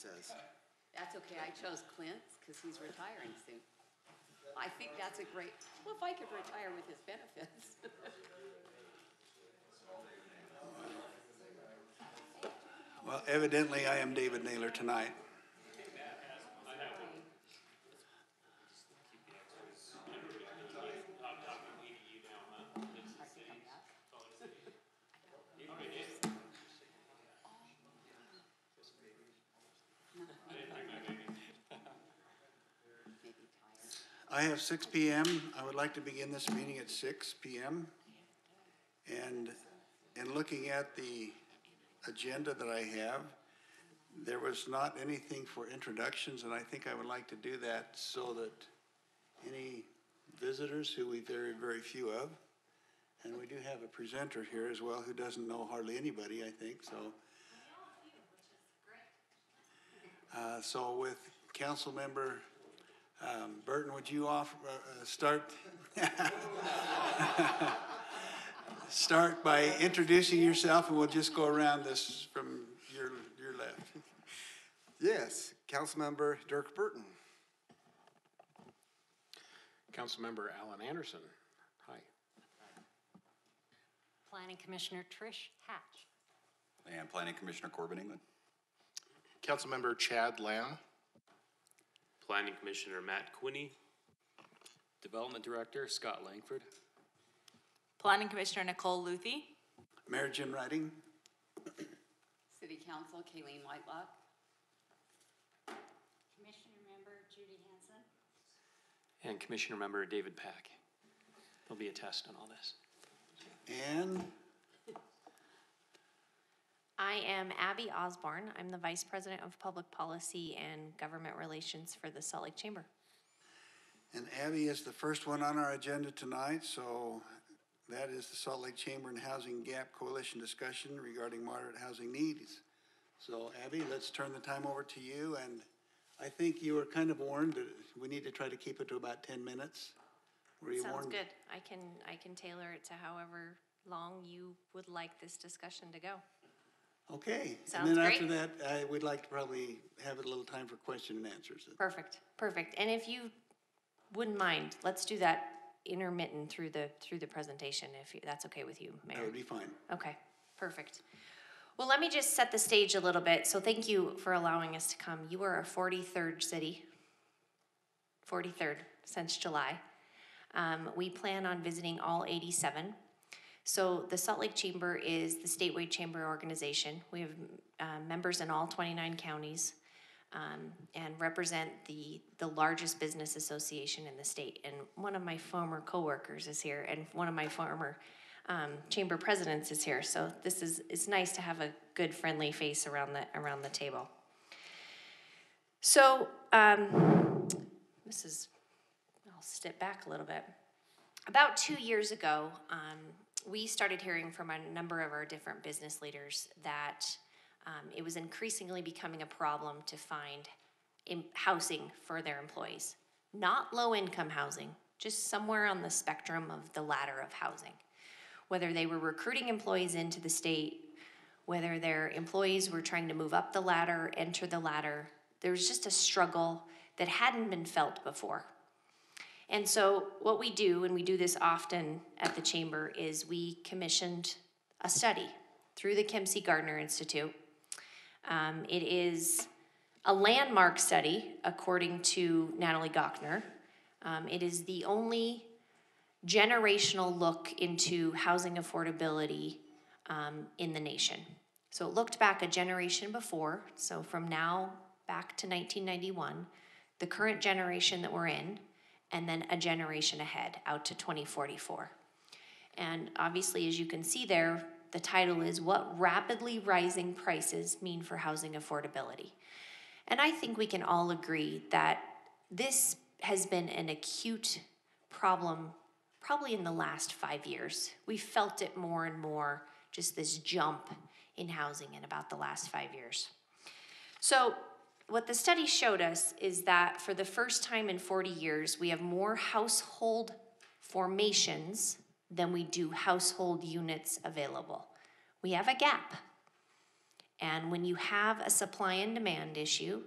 says. That's okay, I chose Clint's because he's retiring soon. I think that's a great, well, if I could retire with his benefits. Well, evidently I am David Naylor tonight. I have 6 p.m. I would like to begin this meeting at 6 p.m. And in looking at the agenda that I have, there was not anything for introductions, and I think I would like to do that so that any visitors, who we very, very few of, and we do have a presenter here as well who doesn't know hardly anybody, I think, so. So with Council Member Burton, would you start by introducing yourself, and we'll just go around this from your left. Yes, Councilmember Dirk Burton. Councilmember Alan Anderson. Hi. Planning Commissioner Trish Hatch. And Planning Commissioner Corbin England. Councilmember Chad Lamb. Planning Commissioner Matt Quinney. Development Director Scott Langford. Planning Commissioner Nicole Luthi. Mayor Jim Riding. City Council, Kayleen Whitelock. Commissioner Member Judy Hansen. And Commissioner Member David Pack. There'll be a test on all this. And I am Abby Osborne. I'm the Vice President of Public Policy and Government Relations for the Salt Lake Chamber. And Abby is the first one on our agenda tonight, so that is the Salt Lake Chamber and Housing Gap Coalition discussion regarding moderate housing needs. So Abby, let's turn the time over to you, and I think you were kind of warned that we need to try to keep it to about 10 minutes. Were you Sounds warned? good. I can tailor it to however long you would like this discussion to go. Okay. Sounds and then great. after that, we'd like to probably have a little time for question and answers. Perfect. And if you wouldn't mind, let's do that intermittent through the presentation, if that's okay with you, Mayor. That would be fine. Okay, perfect. Well, let me just set the stage a little bit. So thank you for allowing us to come. You are our 43rd city, 43rd since July. We plan on visiting all 87. So the Salt Lake Chamber is the statewide chamber organization. We have members in all 29 counties and represent the largest business association in the state. And one of my former coworkers is here, and one of my former chamber presidents is here. So it's nice to have a good, friendly face around the table. So I'll step back a little bit. About 2 years ago, we started hearing from a number of our different business leaders that it was increasingly becoming a problem to find housing for their employees. Not low-income housing, just somewhere on the spectrum of the ladder of housing. Whether they were recruiting employees into the state, whether their employees were trying to move up the ladder, enter the ladder, there was just a struggle that hadn't been felt before. And so what we do, and we do this often at the Chamber, is we commissioned a study through the Kim C. Gardner Institute. It is a landmark study, according to Natalie Gochner. It is the only generational look into housing affordability in the nation. So it looked back a generation before, so from now back to 1991, the current generation that we're in, and then a generation ahead, out to 2044. And obviously, as you can see there, the title is What Rapidly Rising Prices Mean for Housing Affordability. And I think we can all agree that this has been an acute problem probably in the last 5 years. We felt it more and more, just this jump in housing in about the last 5 years. So what the study showed us is that for the first time in 40 years, we have more household formations than we do household units available. We have a gap. And when you have a supply and demand issue,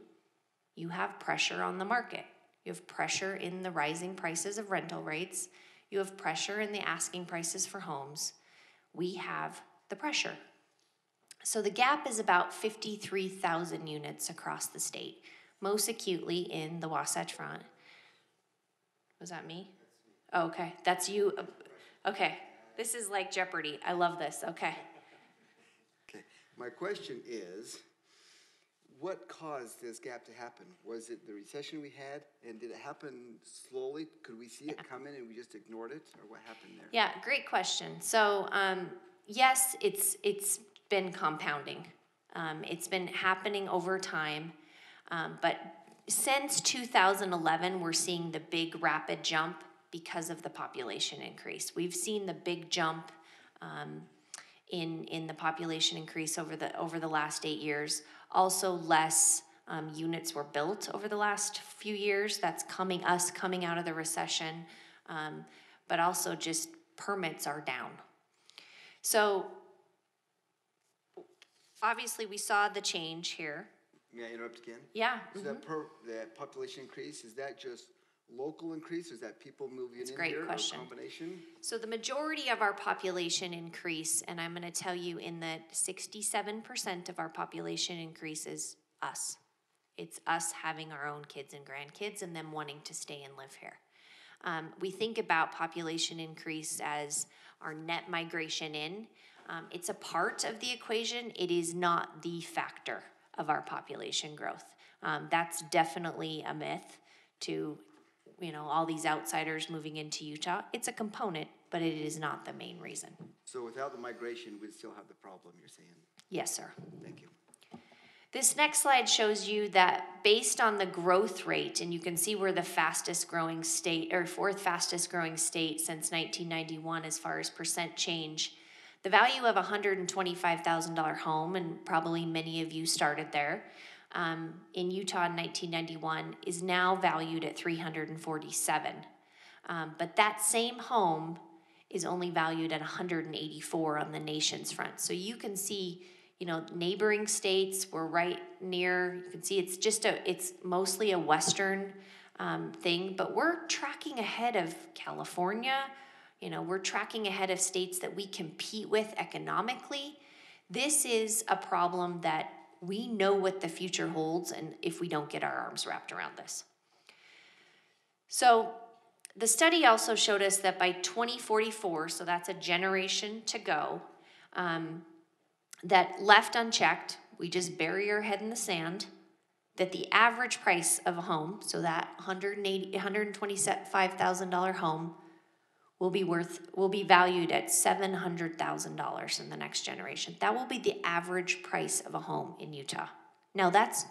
you have pressure on the market. You have pressure in the rising prices of rental rates. You have pressure in the asking prices for homes. We have the pressure. So the gap is about 53,000 units across the state, most acutely in the Wasatch Front. Was that me? Oh, okay, that's you. Okay, this is like Jeopardy. I love this, okay. Okay, my question is, what caused this gap to happen? Was it the recession we had, and did it happen slowly? Could we see it coming and we just ignored it, or what happened there? Yeah, great question. So, yes, it's been compounding. It's been happening over time, but since 2011, we're seeing the big rapid jump because of the population increase. We've seen the big jump in the population increase over the last 8 years. Also, less units were built over the last few years. That's coming out of the recession, but also just permits are down. So obviously we saw the change here. May I interrupt again? Yeah. So that population increase, is that just local increase? Is that people moving in great here, question. or a combination? So the majority of our population increase, and I'm going to tell you in the 67% of our population increase is us. It's us having our own kids and grandkids and them wanting to stay and live here. We think about population increase as our net migration in. It's a part of the equation. It is not the factor of our population growth. That's definitely a myth to, all these outsiders moving into Utah. It's a component, but it is not the main reason. So without the migration, we'd still have the problem, you're saying? Yes, sir. Thank you. This next slide shows you that based on the growth rate, and you can see we're the fastest growing state, or fourth fastest growing state since 1991 as far as percent change. The value of a $125,000 home, and probably many of you started there, in Utah in 1991 is now valued at $347,000. But that same home is only valued at $184,000 on the nation's front. So you can see, neighboring states were right near. You can see it's mostly a Western thing, but we're tracking ahead of California. We're tracking ahead of states that we compete with economically. This is a problem that we know what the future holds, and if we don't get our arms wrapped around this. So the study also showed us that by 2044, so that's a generation to go, that left unchecked, we just bury our head in the sand, that the average price of a home, so that $125,000 home, will be valued at $700,000 in the next generation. That will be the average price of a home in Utah. Now that's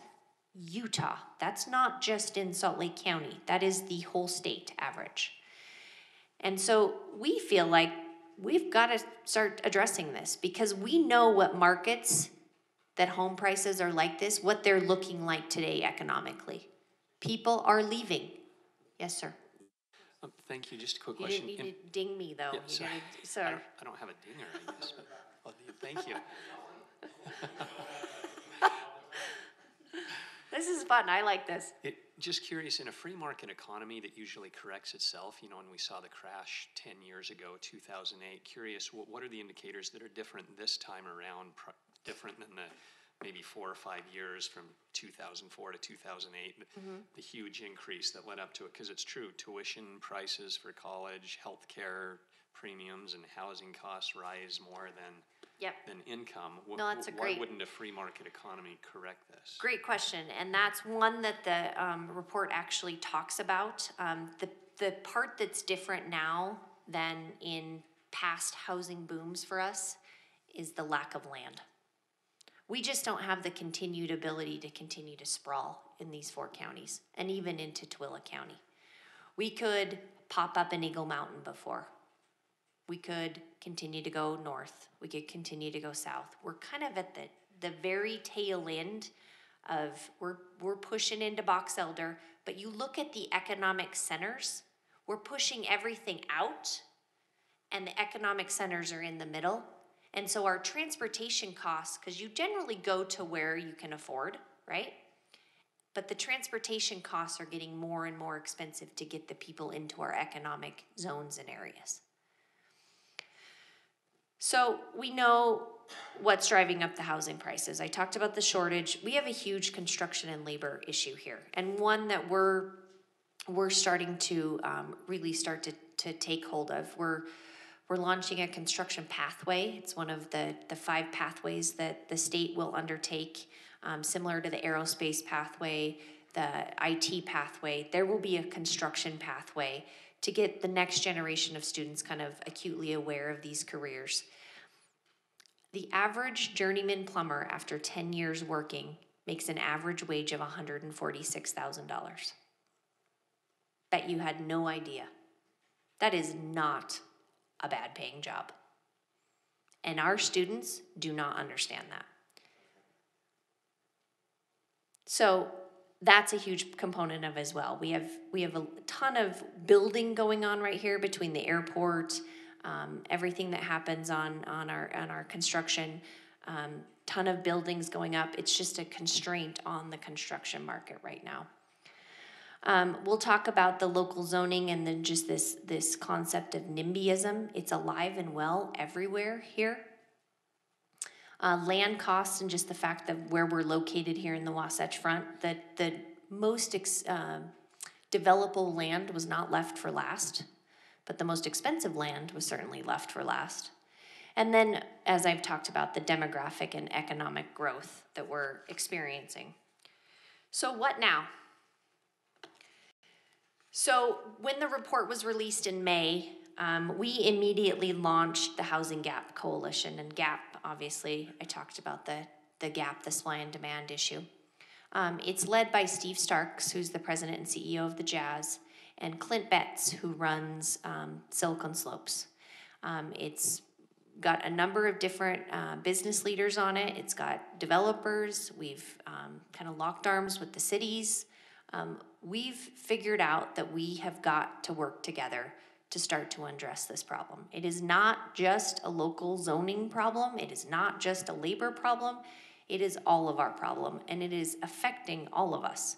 Utah. That's not just in Salt Lake County. That is the whole state average. And so we feel like we've got to start addressing this because we know what markets that home prices are like this, what they're looking like today economically. People are leaving. Yes, sir. Thank you. Just a quick You question. didn't need to ding me, though. Yeah, sorry. Sorry. I don't have a dinger, I guess. But, thank you. This is fun. I like this. Just curious, in a free market economy that usually corrects itself, when we saw the crash 10 years ago, 2008, curious, what are the indicators that are different this time around, different than the maybe 4 or 5 years from 2004 to 2008, the huge increase that led up to it? Because it's true, tuition prices for college, healthcare premiums, and housing costs rise more than income. No, that's Why wouldn't a free market economy correct this? Great question, and that's one that the report actually talks about. The part that's different now than in past housing booms for us is the lack of land. We just don't have the continued ability to continue to sprawl in these 4 counties and even into Tooele County. We could pop up in Eagle Mountain before. We could continue to go north. We could continue to go south. We're kind of at the very tail end of, we're pushing into Box Elder, but you look at the economic centers, we're pushing everything out, and the economic centers are in the middle. And so our transportation costs, because you generally go to where you can afford, right? But the transportation costs are getting more and more expensive to get the people into our economic zones and areas. So we know what's driving up the housing prices. I talked about the shortage. We have a huge construction and labor issue here, and one that we're starting to really start to take hold of. We're launching a construction pathway. It's one of the 5 pathways that the state will undertake, similar to the aerospace pathway, the IT pathway. There will be a construction pathway to get the next generation of students kind of acutely aware of these careers. The average journeyman plumber after 10 years working makes an average wage of $146,000. Bet you had no idea. That is not a bad paying job. And our students do not understand that. So that's a huge component of as well. We have a ton of building going on right here between the airport, everything that happens on our construction, ton of buildings going up. It's just a constraint on the construction market right now. We'll talk about the local zoning and then just this concept of NIMBYism. It's alive and well everywhere here. Land costs and just the fact that where we're located here in the Wasatch Front, that the most developable land was not left for last, but the most expensive land was certainly left for last. And then, as I've talked about, the demographic and economic growth that we're experiencing. So what now? So when the report was released in May, we immediately launched the Housing Gap Coalition. And GAP, obviously, I talked about the gap, the supply and demand issue. It's led by Steve Starks, who's the president and CEO of the Jazz, and Clint Betts, who runs Silicon Slopes. It's got a number of different business leaders on it. It's got developers. We've kind of locked arms with the cities. We've figured out that we have got to work together to start to address this problem. It is not just a local zoning problem. It is not just a labor problem. It is all of our problem, and it is affecting all of us.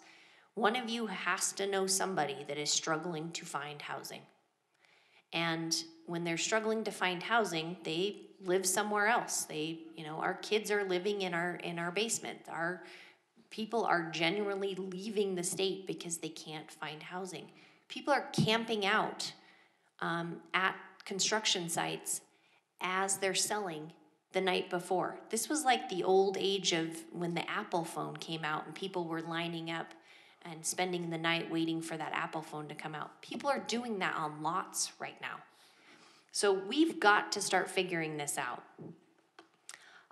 One of you has to know somebody that is struggling to find housing. And when they're struggling to find housing, they live somewhere else. Our kids are living in our basement. Our people are genuinely leaving the state because they can't find housing. People are camping out at construction sites as they're selling the night before. This was like the old age of when the Apple phone came out and people were lining up and spending the night waiting for that Apple phone to come out. People are doing that on lots right now. So we've got to start figuring this out.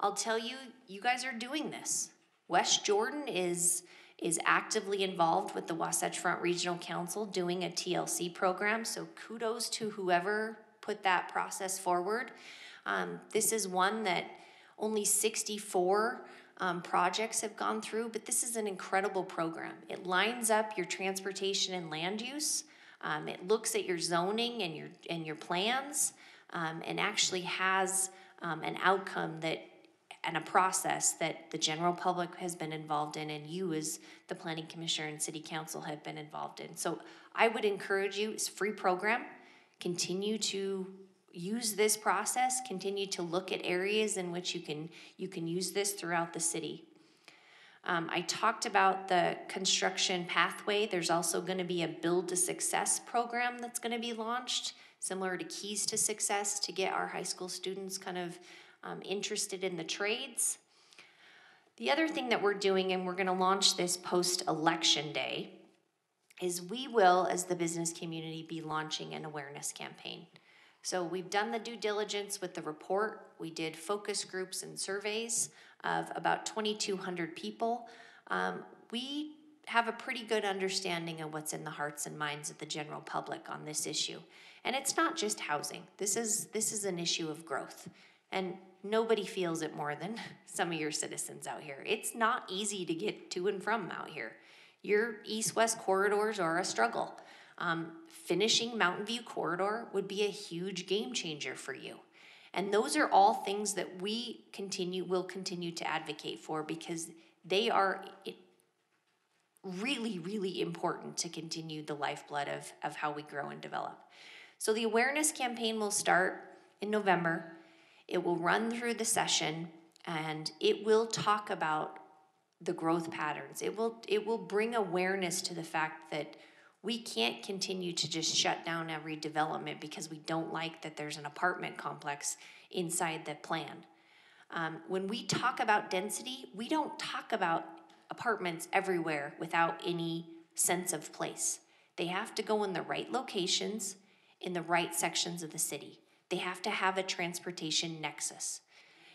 I'll tell you, you guys are doing this. West Jordan is actively involved with the Wasatch Front Regional Council doing a TLC program, so kudos to whoever put that process forward. This is one that only 64 projects have gone through, but this is an incredible program. It lines up your transportation and land use. It looks at your zoning and your plans, and actually has an outcome and a process that the general public has been involved in, and you as the planning commissioner and city council have been involved in. So I would encourage you, it's a free program, continue to use this process, continue to look at areas in which you can use this throughout the city. I talked about the construction pathway. There's also going to be a Build to Success program that's going to be launched, similar to Keys to Success, to get our high school students kind of interested in the trades. The other thing that we're doing, and we're going to launch this post-election day, is we will, as the business community, be launching an awareness campaign. So we've done the due diligence with the report. We did focus groups and surveys of about 2,200 people. We have a pretty good understanding of what's in the hearts and minds of the general public on this issue. And it's not just housing. This is an issue of growth. And nobody feels it more than some of your citizens out here. It's not easy to get to and from out here. Your east-west corridors are a struggle. Finishing Mountain View Corridor would be a huge game changer for you. And those are all things that will continue to advocate for, because they are really, really important to continue the lifeblood of how we grow and develop. So the awareness campaign will start in November. It will run through the session, and it will talk about the growth patterns. It will bring awareness to the fact that we can't continue to just shut down every development because we don't like that there's an apartment complex inside the plan. When we talk about density, we don't talk about apartments everywhere without any sense of place. They have to go in the right locations, in the right sections of the city. They have to have a transportation nexus.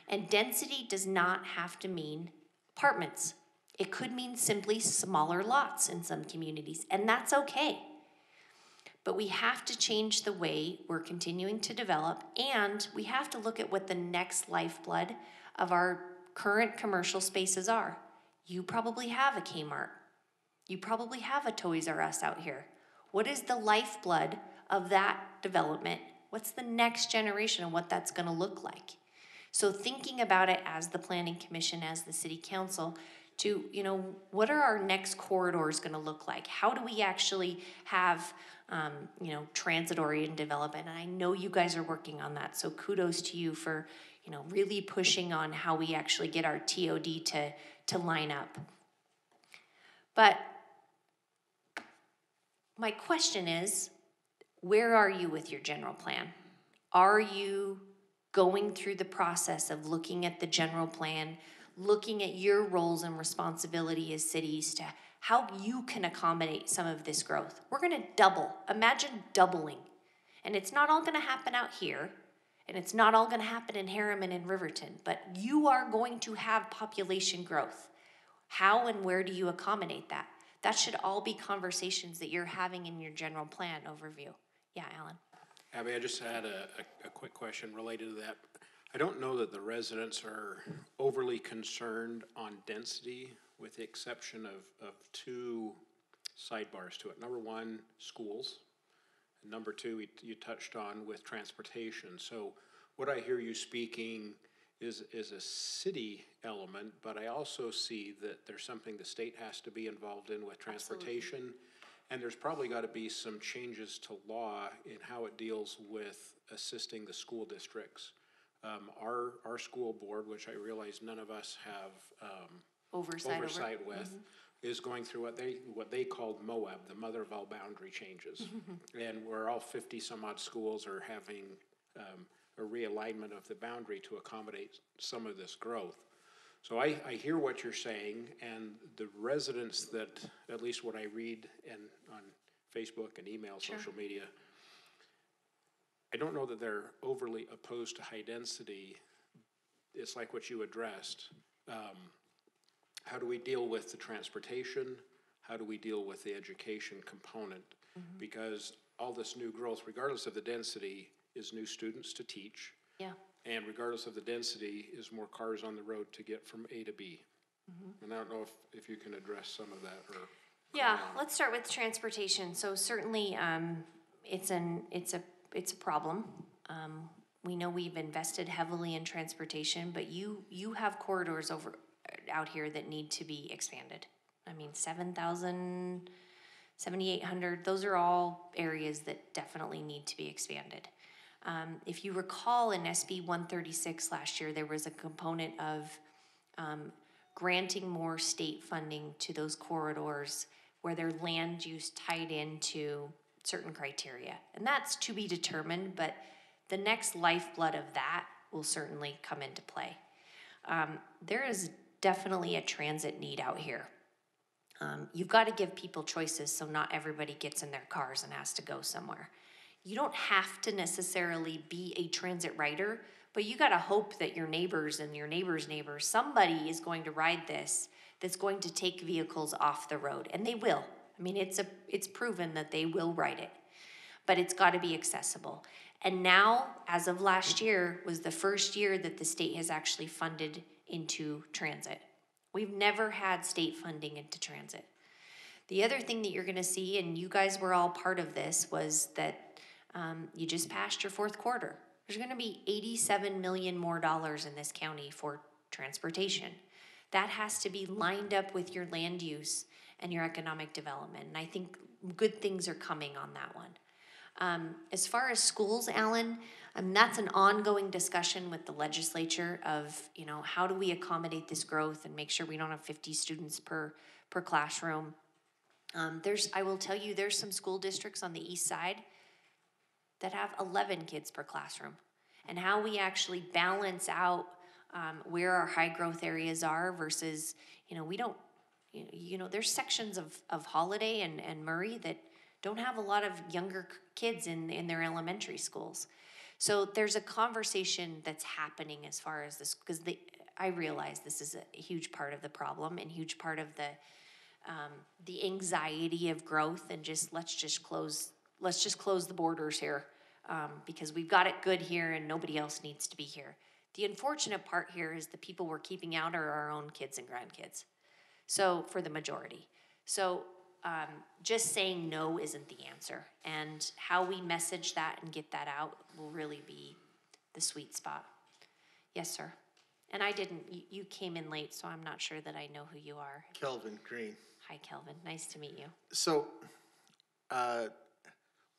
And density does not have to mean apartments. It could mean simply smaller lots in some communities, and that's okay. But we have to change the way we're continuing to develop, and we have to look at what the next lifeblood of our current commercial spaces are. You probably have a Kmart. You probably have a Toys R Us out here. What is the lifeblood of that development? What's the next generation and what that's going to look like? So thinking about it as the Planning Commission, as the City Council, to, what are our next corridors going to look like? How do we actually have, transit-oriented development? And I know you guys are working on that, so kudos to you for, really pushing on how we actually get our TOD to line up. But my question is, where are you with your general plan? Are you going through the process of looking at the general plan, looking at your roles and responsibility as cities to how you can accommodate some of this growth? We're going to double. Imagine doubling. And it's not all going to happen out here, and it's not all going to happen in Harriman and Riverton, but you are going to have population growth. How and where do you accommodate that? That should all be conversations that you're having in your general plan overview. Yeah, Alan. Abby, I just had a quick question related to that. I don't know that the residents are overly concerned on density, with the exception of two sidebars to it. Number one, schools. And number two, you touched on with transportation. So what I hear you speaking is a city element, but I also see that there's something the state has to be involved in with transportation. Absolutely. And there's probably got to be some changes to law in how it deals with assisting the school districts. Our school board, which I realize none of us have oversight with, is going through what they called MOAB, the Mother of All Boundary Changes. And where all 50 some odd schools are having a realignment of the boundary to accommodate some of this growth. So I hear what you're saying, and the residents that, at least what I read and on Facebook and email, social media, I don't know that they're overly opposed to high density. It's like what you addressed. How do we deal with the transportation? How do we deal with the education component? Because all this new growth, regardless of the density, is new students to teach. Yeah. And regardless of the density, is more cars on the road to get from A to B. And I don't know if you can address some of that. Or yeah, let's start with transportation. So certainly it's a problem. We know we've invested heavily in transportation, but you have corridors out here that need to be expanded. I mean, 7,000, 7,800, those are all areas that definitely need to be expanded. If you recall in SB 136 last year, there was a component of granting more state funding to those corridors where their land use tied into certain criteria. And that's to be determined, but the next lifeblood of that will certainly come into play. There is definitely a transit need out here. You've got to give people choices so not everybody gets in their cars and has to go somewhere. You don't have to necessarily be a transit rider, but you got to hope that your neighbors and your neighbors' neighbors, somebody is going to ride this that's going to take vehicles off the road, and they will. I mean, it's proven that they will ride it, but it's got to be accessible. And now, as of last year, was the first year that the state has actually funded into transit. We've never had state funding into transit. The other thing that you're going to see, and you guys were all part of this, was that you just passed your fourth quarter. There's gonna be 87 million more dollars in this county for transportation. That has to be lined up with your land use and your economic development, and I think good things are coming on that one. As far as schools, Alan, that's an ongoing discussion with the legislature of, you know, how do we accommodate this growth and make sure we don't have 50 students per classroom. I will tell you, there's some school districts on the east side that have 11 kids per classroom. And how we actually balance out where our high growth areas are versus, you know, we don't, you know, there's sections of Holiday and Murray that don't have a lot of younger kids in their elementary schools. So there's a conversation that's happening as far as this, because I realize this is a huge part of the problem and huge part of the anxiety of growth and just let's just close the borders here because we've got it good here and nobody else needs to be here. The unfortunate part here is the people we're keeping out are our own kids and grandkids. So for the majority. So just saying no isn't the answer. And how we message that and get that out will really be the sweet spot. Yes, sir. And you came in late, so I'm not sure that I know who you are. Kelvin Green. Hi, Kelvin. Nice to meet you. So,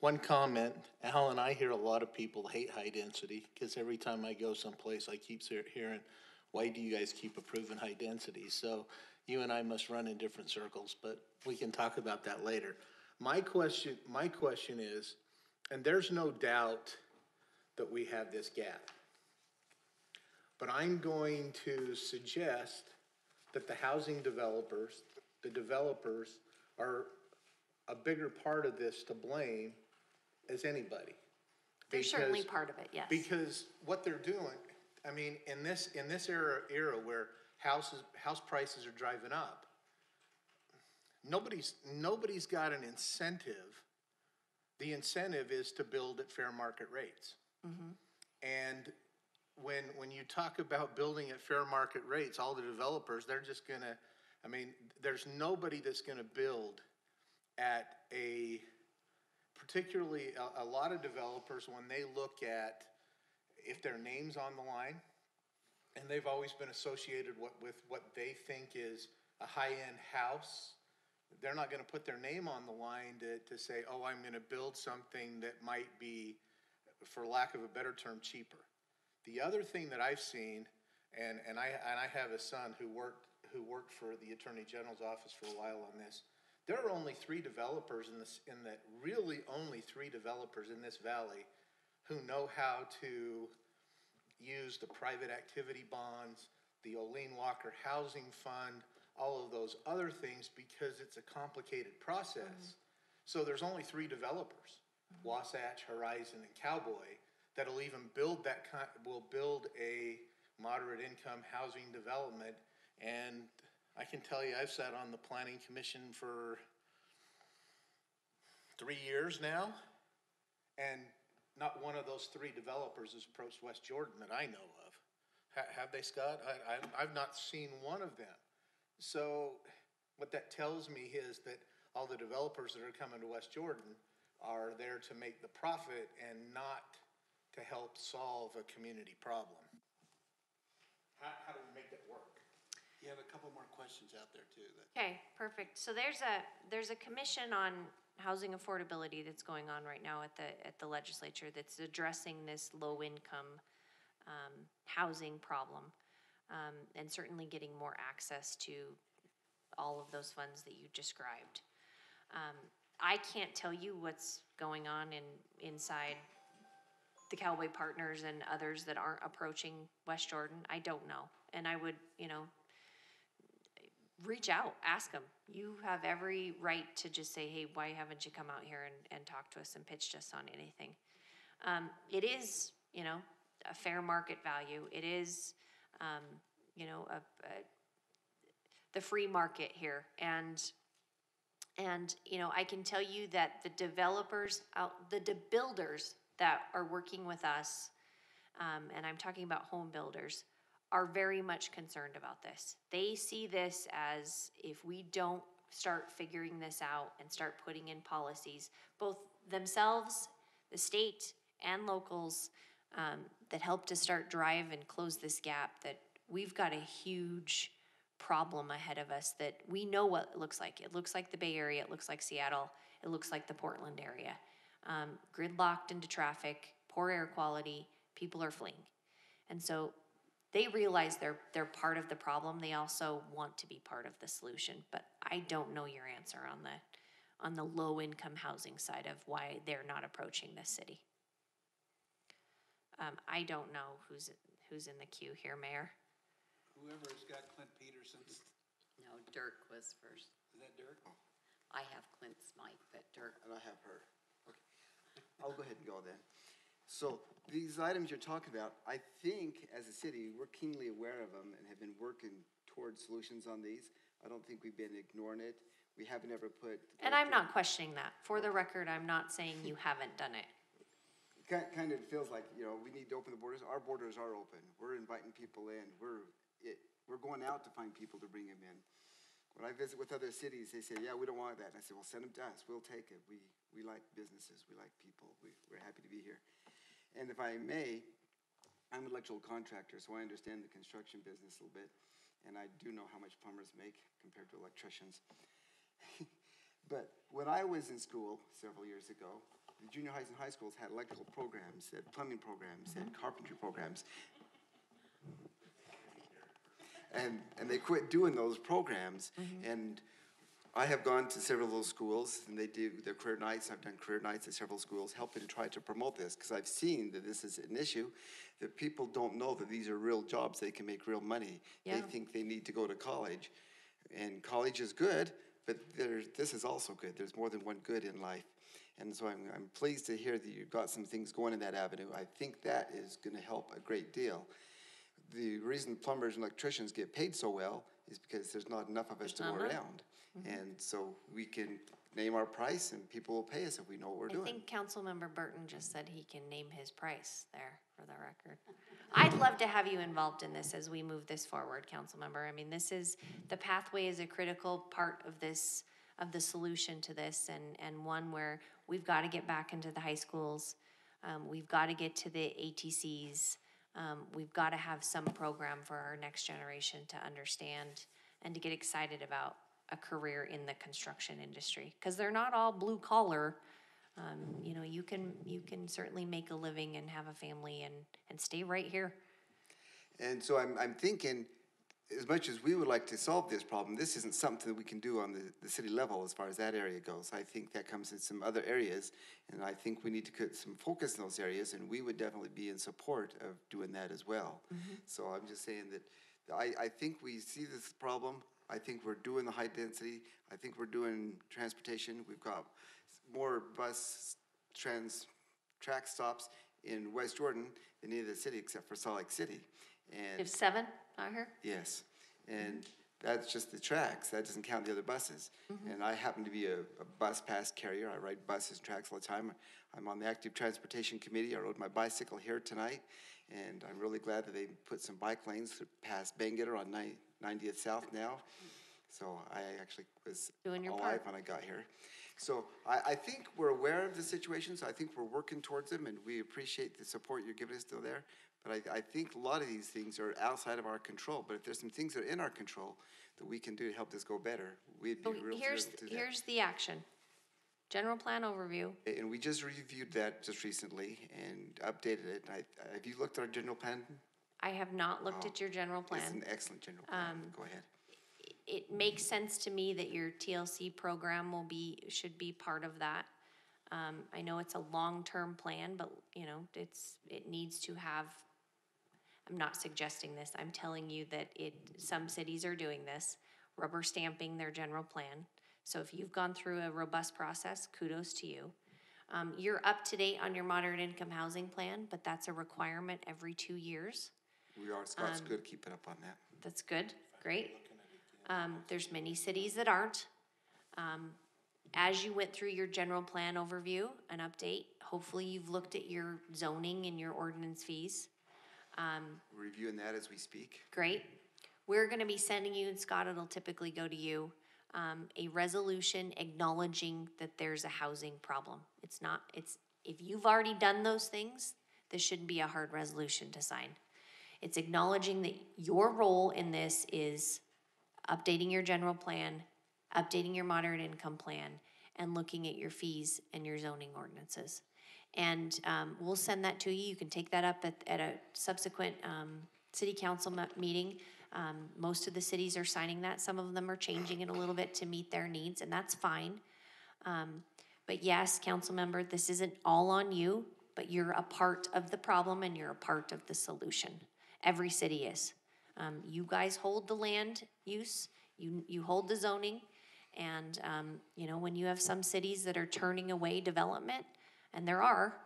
one comment, Al and I hear a lot of people hate high density because every time I go someplace, I keep hearing, why do you guys keep approving high density? So you and I must run in different circles, but we can talk about that later. My question is, and there's no doubt that we have this gap, but I'm going to suggest that the housing developers, are a bigger part of this to blame as anybody. They're certainly part of it, yes. Because what they're doing, I mean, in this era where house prices are driving up, nobody's got an incentive. The incentive is to build at fair market rates. Mm-hmm. And when you talk about building at fair market rates, all the developers, they're just gonna, I mean, there's nobody that's gonna build at particularly a lot of developers, when they look at if their name's on the line, and they've always been associated with what they think is a high-end house, they're not going to put their name on the line to say, oh, I'm going to build something that might be, for lack of a better term, cheaper. The other thing that I've seen, and I have a son who worked for the Attorney General's office for a while on this. There are only three developers really only three developers in this valley who know how to use the private activity bonds, the Olene Walker Housing Fund, all of those other things, because it's a complicated process. Mm-hmm. So there's only three developers, mm-hmm. Wasatch, Horizon, and Cowboy, that'll even build will build a moderate income housing development. And I can tell you, I've sat on the Planning Commission for 3 years now, and not one of those three developers has approached West Jordan that I know of. Have they, Scott? I've not seen one of them. So what that tells me is that all the developers that are coming to West Jordan are there to make the profit and not to help solve a community problem. How do we make that work? You have a couple more questions out there too. Okay, perfect. So there's a commission on housing affordability that's going on right now at the legislature that's addressing this low income housing problem, and certainly getting more access to all of those funds that you described. I can't tell you what's going on inside the Cowboy Partners and others that aren't approaching West Jordan. I don't know, and I would, reach out, ask them. You have every right to just say, hey, why haven't you come out here and talked to us and pitched us on anything? It is, a fair market value. It is, the free market here. And I can tell you that the builders that are working with us, and I'm talking about home builders, are very much concerned about this. They see this as, if we don't start figuring this out and start putting in policies, both themselves, the state, and locals, that helped to start drive and close this gap, that we've got a huge problem ahead of us that we know what it looks like. It looks like the Bay Area, it looks like Seattle, it looks like the Portland area. Gridlocked into traffic, poor air quality, people are fleeing. And so they realize they're part of the problem. They also want to be part of the solution. But I don't know your answer on the low income housing side of why they're not approaching this city. I don't know who's in the queue here, Mayor. Whoever's got Clint Peterson's, No, Dirk was first. is that Dirk? I have Clint's mic, but Dirk. And I have her. Okay. I'll go ahead and go then. So these items you're talking about, I think as a city, we're keenly aware of them and have been working towards solutions on these. I don't think we've been ignoring it. We haven't ever put. And I'm not questioning that. For the record, I'm not saying you haven't done it. Kind of feels like, we need to open the borders. Our borders are open. We're inviting people in. We're going out to find people to bring them in. When I visit with other cities, they say, yeah, we don't want that. And I say, well, send them to us. We'll take it. We like businesses. We like people. We're happy to be here. And if I may, I'm an electrical contractor, so I understand the construction business a little bit. And I do know how much plumbers make compared to electricians. But when I was in school several years ago, the junior highs and high schools had electrical programs, had plumbing programs, had carpentry programs. And they quit doing those programs. And I have gone to several of those schools, and they do their career nights. I've done career nights at several schools, helping to try to promote this, because I've seen that this is an issue, that people don't know that these are real jobs. They can make real money. Yeah. They think they need to go to college. And college is good, but this is also good. There's more than one good in life. And so I'm pleased to hear that you've got some things going in that avenue. I think that is going to help a great deal. The reason plumbers and electricians get paid so well is because there's not enough of us to go around. And so we can name our price and people will pay us if we know what we're doing. I think Councilmember Burton just said he can name his price there for the record. I'd love to have you involved in this as we move this forward, Councilmember. I mean, the pathway is a critical part of this, of the solution to this, and one where we've got to get back into the high schools. We've got to get to the ATCs. We've got to have some program for our next generation to understand and to get excited about a career in the construction industry, because they're not all blue collar. You can certainly make a living and have a family and stay right here. And so I'm thinking, as much as we would like to solve this problem, this isn't something that we can do on the city level as far as that area goes. I think that comes in some other areas, and I think we need to put some focus in those areas, and we would definitely be in support of doing that as well. So I'm just saying that I think we see this problem. I think we're doing the high density. I think we're doing transportation. We've got more bus track stops in West Jordan than any of the city except for Salt Lake City. And You have 7 out here? yes, and that's just the tracks. That doesn't count the other buses. And I happen to be a bus pass carrier. I ride buses and tracks all the time. I'm on the Active Transportation Committee. I rode my bicycle here tonight, and I'm really glad that they put some bike lanes past Bangitter on 90th South now. So I actually was Doing your alive part. when I got here. So I think we're aware of the situations. I think we're working towards them, and we appreciate the support you're giving us still there. But I think a lot of these things are outside of our control. But if there's some things that are in our control that we can do to help this go better, we'd be real thrilled to do that. Here's the action. General plan overview. And we just reviewed that just recently and updated it. Have you looked at our general plan? I have not looked at your general plan. It's an excellent general plan. Go ahead. It makes sense to me that your TLC program should be part of that. I know it's a long-term plan, but it needs to have. I'm not suggesting this. I'm telling you that some cities are doing this, rubber stamping their general plan. So if you've gone through a robust process, kudos to you. You're up to date on your moderate income housing plan, but that's a requirement every 2 years. We are. Scott's good. Keep it up on that. That's good. Great. There's many cities that aren't. As you went through your general plan overview and update, hopefully you've looked at your zoning and your ordinance fees. We're reviewing that as we speak. Great. We're going to be sending you, and Scott, it'll typically go to you, a resolution acknowledging that there's a housing problem. If you've already done those things, This shouldn't be a hard resolution to sign. It's acknowledging that your role in this is updating your general plan, updating your moderate income plan, and looking at your fees and your zoning ordinances. And we'll send that to you. You can take that up at a subsequent city council meeting. Most of the cities are signing that. Some of them are changing it a little bit to meet their needs, and that's fine. But yes, council member, this isn't all on you, but you're a part of the problem and you're a part of the solution. Every city is. You guys hold the land use, you hold the zoning, and you know, when you have some cities that are turning away development, and there are,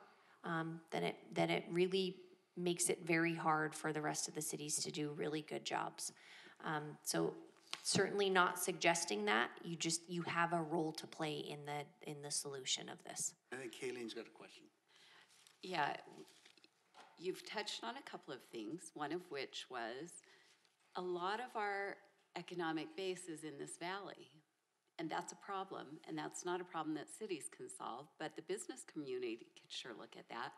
then it really makes it very hard for the rest of the cities to do really good jobs. So certainly not suggesting that. You have a role to play in the solution of this. I think Kayleen's got a question. Yeah, you've touched on a couple of things, one of which was a lot of our economic base is in this valley. And that's a problem, and that's not a problem that cities can solve, but the business community could sure look at that.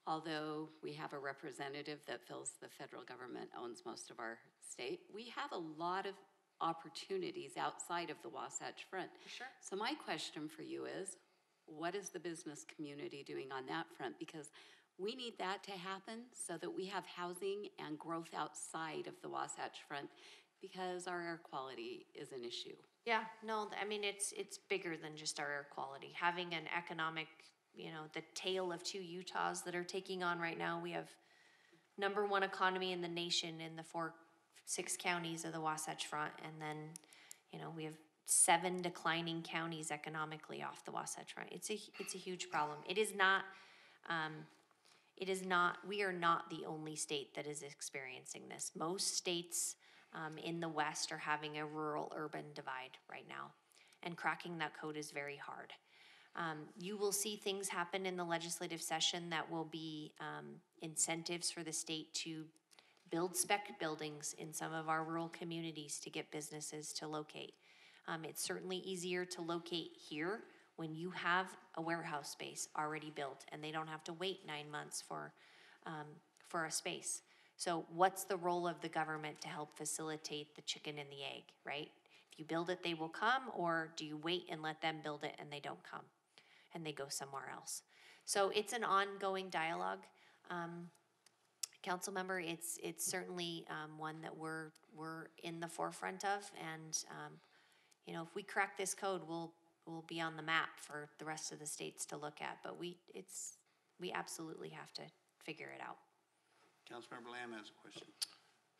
Although we have a representative that feels the federal government owns most of our state, we have a lot of opportunities outside of the Wasatch Front. Sure. So my question for you is, what is the business community doing on that front? Because we need that to happen so that we have housing and growth outside of the Wasatch Front, because our air quality is an issue. Yeah, no, I mean, it's bigger than just our air quality. Having an economic, you know, the tale of two Utahs that are taking on right now. We have #1 economy in the nation in the 6 counties of the Wasatch Front, and then, you know, we have 7 declining counties economically off the Wasatch Front. It's a huge problem. It is not, we are not the only state that is experiencing this. Most states in the West are having a rural-urban divide right now, and cracking that code is very hard. You will see things happen in the legislative session that will be incentives for the state to build spec buildings in some of our rural communities to get businesses to locate. It's certainly easier to locate here when you have a warehouse space already built and they don't have to wait 9 months for a space. So what's the role of the government to help facilitate the chicken and the egg, right? If you build it, they will come, or do you wait and let them build it and they don't come and they go somewhere else? So it's an ongoing dialogue. Council member, it's certainly one that we're in the forefront of, and you know, if we crack this code, we'll be on the map for the rest of the states to look at. But we absolutely have to figure it out. Councilmember Lamb has a question.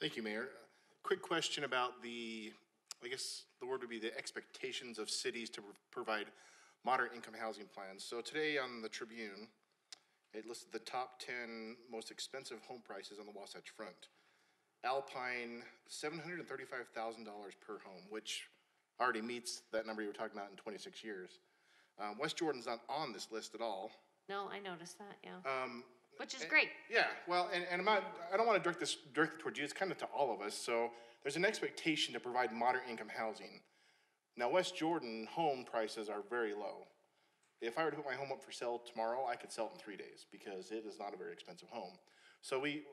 Thank you, Mayor. Quick question about I guess the word would be the expectations of cities to provide moderate income housing plans. So today on the Tribune, it listed the top 10 most expensive home prices on the Wasatch Front. Alpine, $735,000 per home, which already meets that number you were talking about in 26 years. West Jordan's not on this list at all. No, I noticed that, yeah. Which is great. Yeah, well, and I don't want to direct it towards you, it's kind of to all of us. So there's an expectation to provide moderate income housing. Now, West Jordan home prices are very low. If I were to put my home up for sale tomorrow, I could sell it in 3 days because it is not a very expensive home. So the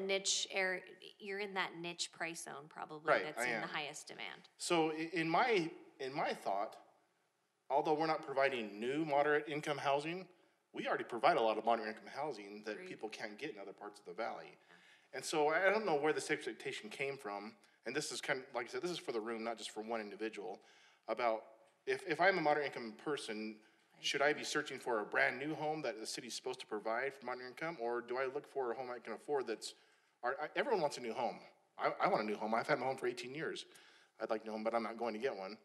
niche area, you're in that niche price zone probably, right, that's in the highest demand. So in my thought, although we're not providing new moderate income housing, we already provide a lot of moderate income housing that people can't get in other parts of the valley. Yeah. And so I don't know where this expectation came from, and this is kind of, like I said, this is for the room, not just for one individual, about if I'm a moderate income person, should I be searching for a brand new home that the city's supposed to provide for moderate income, or do I look for a home I can afford everyone wants a new home. I want a new home. I've had my home for 18 years. I'd like a new home, but I'm not going to get one.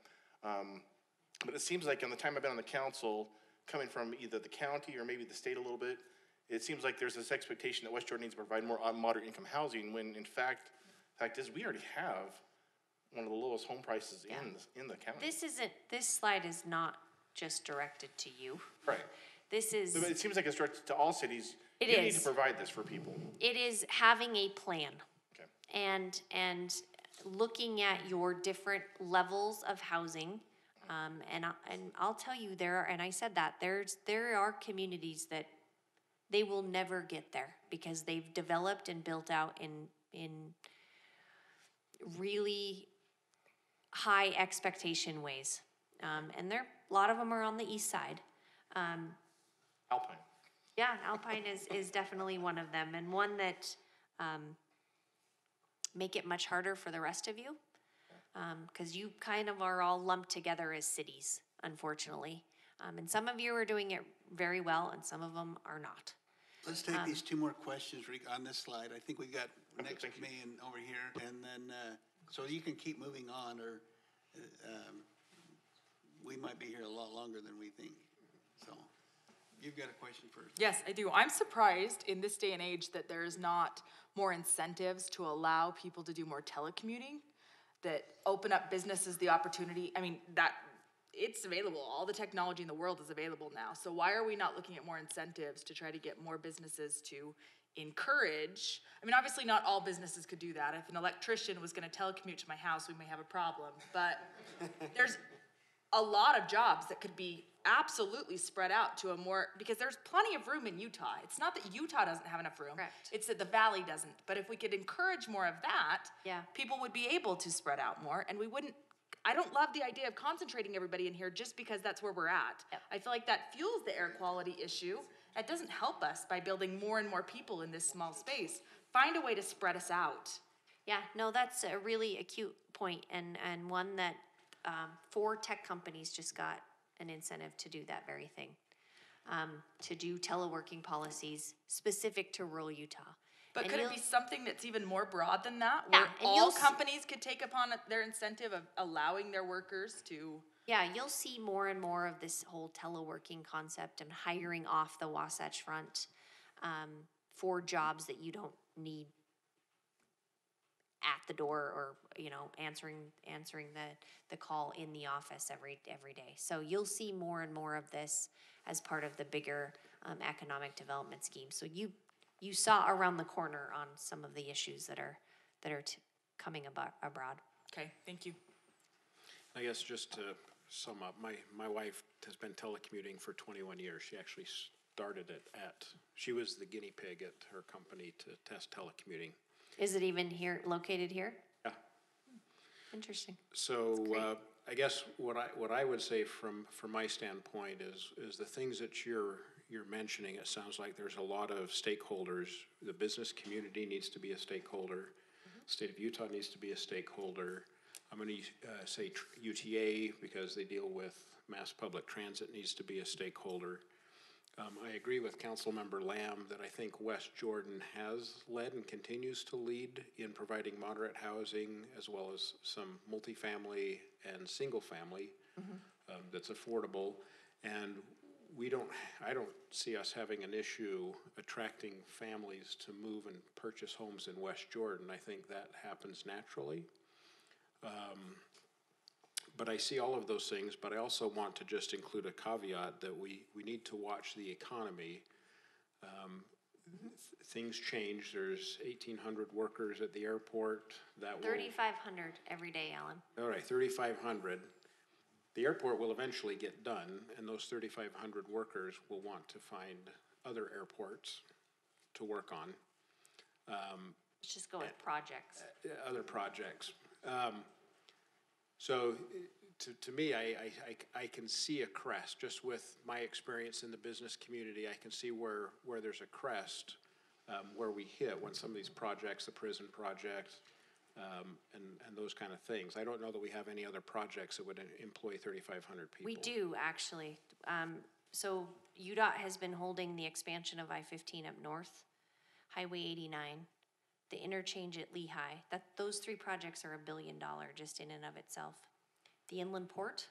But it seems like in the time I've been on the council, coming from either the county or maybe the state a little bit, it seems like there's this expectation that West Jordan needs to provide more moderate income housing, when in fact is we already have one of the lowest home prices in the county. This slide is not just directed to you. Right. This is. But it seems like it's directed to all cities. You need to provide this for people. It is having a plan. Okay. And looking at your different levels of housing. And I'll tell you, and I said that there are communities that they will never get there because they've developed and built out in really high expectation ways. And a lot of them are on the east side. Alpine. Yeah, Alpine is definitely one of them, and one that make it much harder for the rest of you, because you kind of are all lumped together as cities, unfortunately. And some of you are doing it very well, and some of them are not. Let's take these two more questions on this slide. I think we got next me and over here, and then, so you can keep moving on, or we might be here a lot longer than we think. So, you've got a question first. Yes, I do. I'm surprised in this day and age that there's not more incentives to allow people to do more telecommuting, that open up businesses the opportunity. I mean, that it's available. All the technology in the world is available now. So why are we not looking at more incentives to try to get more businesses to encourage? I mean, obviously not all businesses could do that. If an electrician was going to telecommute to my house, we may have a problem. But there's a lot of jobs that could be absolutely spread out to a more, because there's plenty of room in Utah. It's not that Utah doesn't have enough room. Correct. It's that the valley doesn't. But if we could encourage more of that, Yeah. people would be able to spread out more, and we wouldn't. I don't love the idea of concentrating everybody in here just because that's where we're at. Yep. I feel like that fuels the air quality issue. It doesn't help us by building more and more people in this small space. Find a way to spread us out. Yeah, no, that's a really acute point, and one that 4 tech companies just got an incentive to do that very thing, to do teleworking policies specific to rural Utah. But And could it you'll- be something that's even more broad than that? Yeah, Where and all you'll companies could take upon their incentive of allowing their workers to... Yeah, you'll see more and more of this whole teleworking concept and hiring off the Wasatch Front for jobs that you don't need at the door, or answering the call in the office every day. So you'll see more and more of this as part of the bigger economic development scheme. So you saw around the corner on some of the issues that are coming abroad. Okay, thank you. I guess just to sum up, my wife has been telecommuting for 21 years. She actually started it she was the guinea pig at her company to test telecommuting. Is it even located here? Yeah. Interesting. So I guess what I would say from my standpoint is the things that you're mentioning. It sounds like there's a lot of stakeholders. The business community needs to be a stakeholder. State of Utah needs to be a stakeholder. I'm going to say UTA because they deal with mass public transit needs to be a stakeholder. I agree with Councilmember Lamb that I think West Jordan has led and continues to lead in providing moderate housing as well as some multifamily and single family that's affordable. And I don't see us having an issue attracting families to move and purchase homes in West Jordan. I think that happens naturally. But I see all of those things, but I also want to just include a caveat that we need to watch the economy. Things change. There's 1,800 workers at the airport. 3,500 every day, Alan. All right, 3,500. The airport will eventually get done, and those 3,500 workers will want to find other airports to work on. Let's just go with projects. Other projects. So to me, I can see a crest just with my experience in the business community. I can see where there's a crest where we hit when some of these projects, the prison project, and those kind of things. I don't know that we have any other projects that would employ 3,500 people. We do, actually. So UDOT has been holding the expansion of I-15 up north, Highway 89, the interchange at Lehigh. Those 3 projects are $1 billion just in and of itself. The inland port,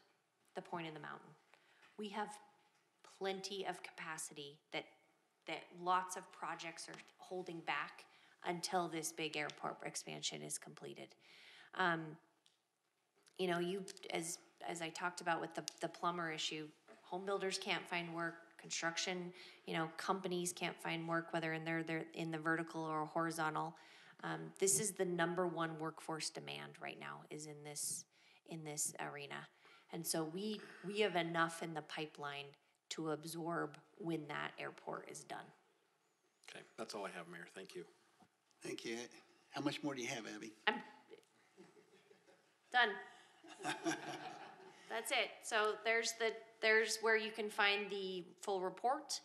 the Point in the Mountain. We have plenty of capacity that lots of projects are holding back until this big airport expansion is completed. As I talked about with the plumber issue, home builders can't find work, construction, companies can't find work, whether they're in the vertical or horizontal. This is the #1 workforce demand right now, is in this arena. And so we have enough in the pipeline to absorb when that airport is done. Okay, that's all I have, Mayor. Thank you. Thank you. How much more do you have, Abby? I'm done. That's it. So there's where you can find the full report.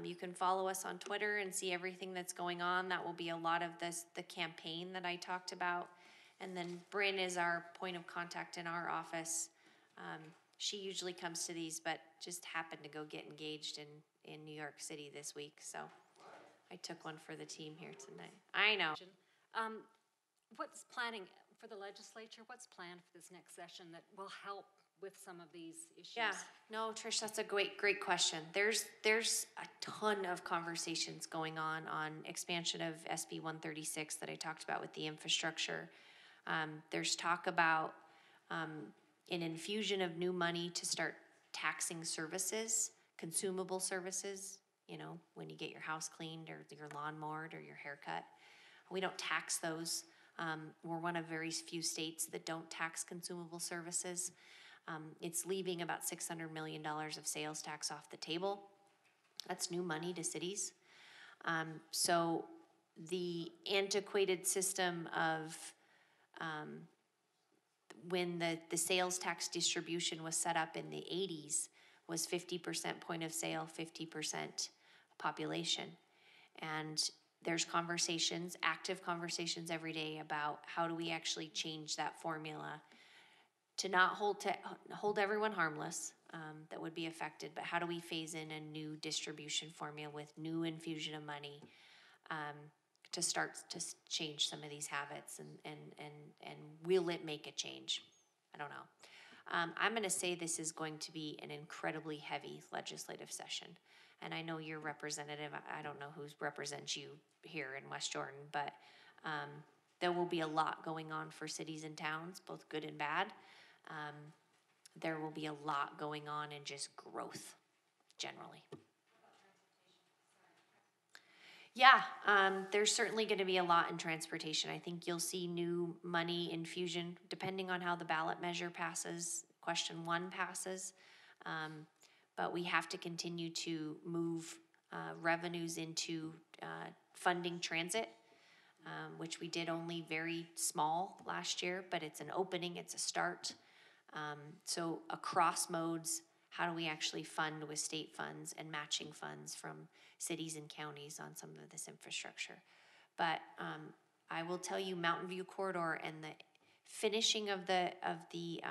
You can follow us on Twitter and see everything that's going on. That will be a lot of the campaign that I talked about. And then Bryn is our point of contact in our office. She usually comes to these, but just happened to go get engaged in New York City this week. So I took one for the team here tonight. I know. What's planning for the legislature? What's planned for this next session that will help with some of these issues? Yeah, no, Trish, that's a great question. There's a ton of conversations going on expansion of SB 136 that I talked about with the infrastructure. There's talk about an infusion of new money to start taxing services, consumable services, you know, when you get your house cleaned or your lawn mowed or your haircut. We don't tax those. We're one of very few states that don't tax consumable services. It's leaving about $600 million of sales tax off the table. That's new money to cities. So the antiquated system of when the sales tax distribution was set up in the 80s was 50% point of sale, 50% population. And there's conversations, active conversations every day about how do we actually change that formula to not hold everyone harmless that would be affected, but how do we phase in a new distribution formula with new infusion of money to start to change some of these habits, and will it make a change? I don't know. I'm going to say this is going to be an incredibly heavy legislative session. And I know your representative, I don't know who represents you here in West Jordan, but there will be a lot going on for cities and towns, both good and bad. There will be a lot going on in just growth, generally. Yeah, there's certainly going to be a lot in transportation. I think you'll see new money infusion, depending on how the ballot measure passes, question 1 passes. But we have to continue to move revenues into funding transit, which we did only very small last year, but it's an opening, it's a start. So across modes, how do we actually fund with state funds and matching funds from cities and counties on some of this infrastructure? But I will tell you, Mountain View Corridor and the finishing of the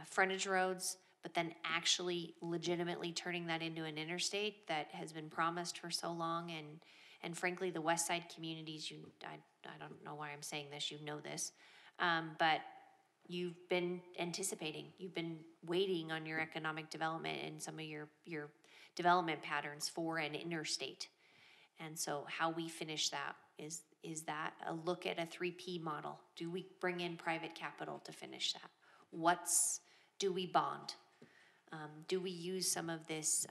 frontage roads, but then actually legitimately turning that into an interstate that has been promised for so long, and frankly, the West Side communities, I don't know why I'm saying this, you know this, but you've been anticipating, you've been waiting on your economic development and some of your development patterns for an interstate. And so how we finish that is that a look at a 3P model. Do we bring in private capital to finish that? Do we bond? Do we use some of this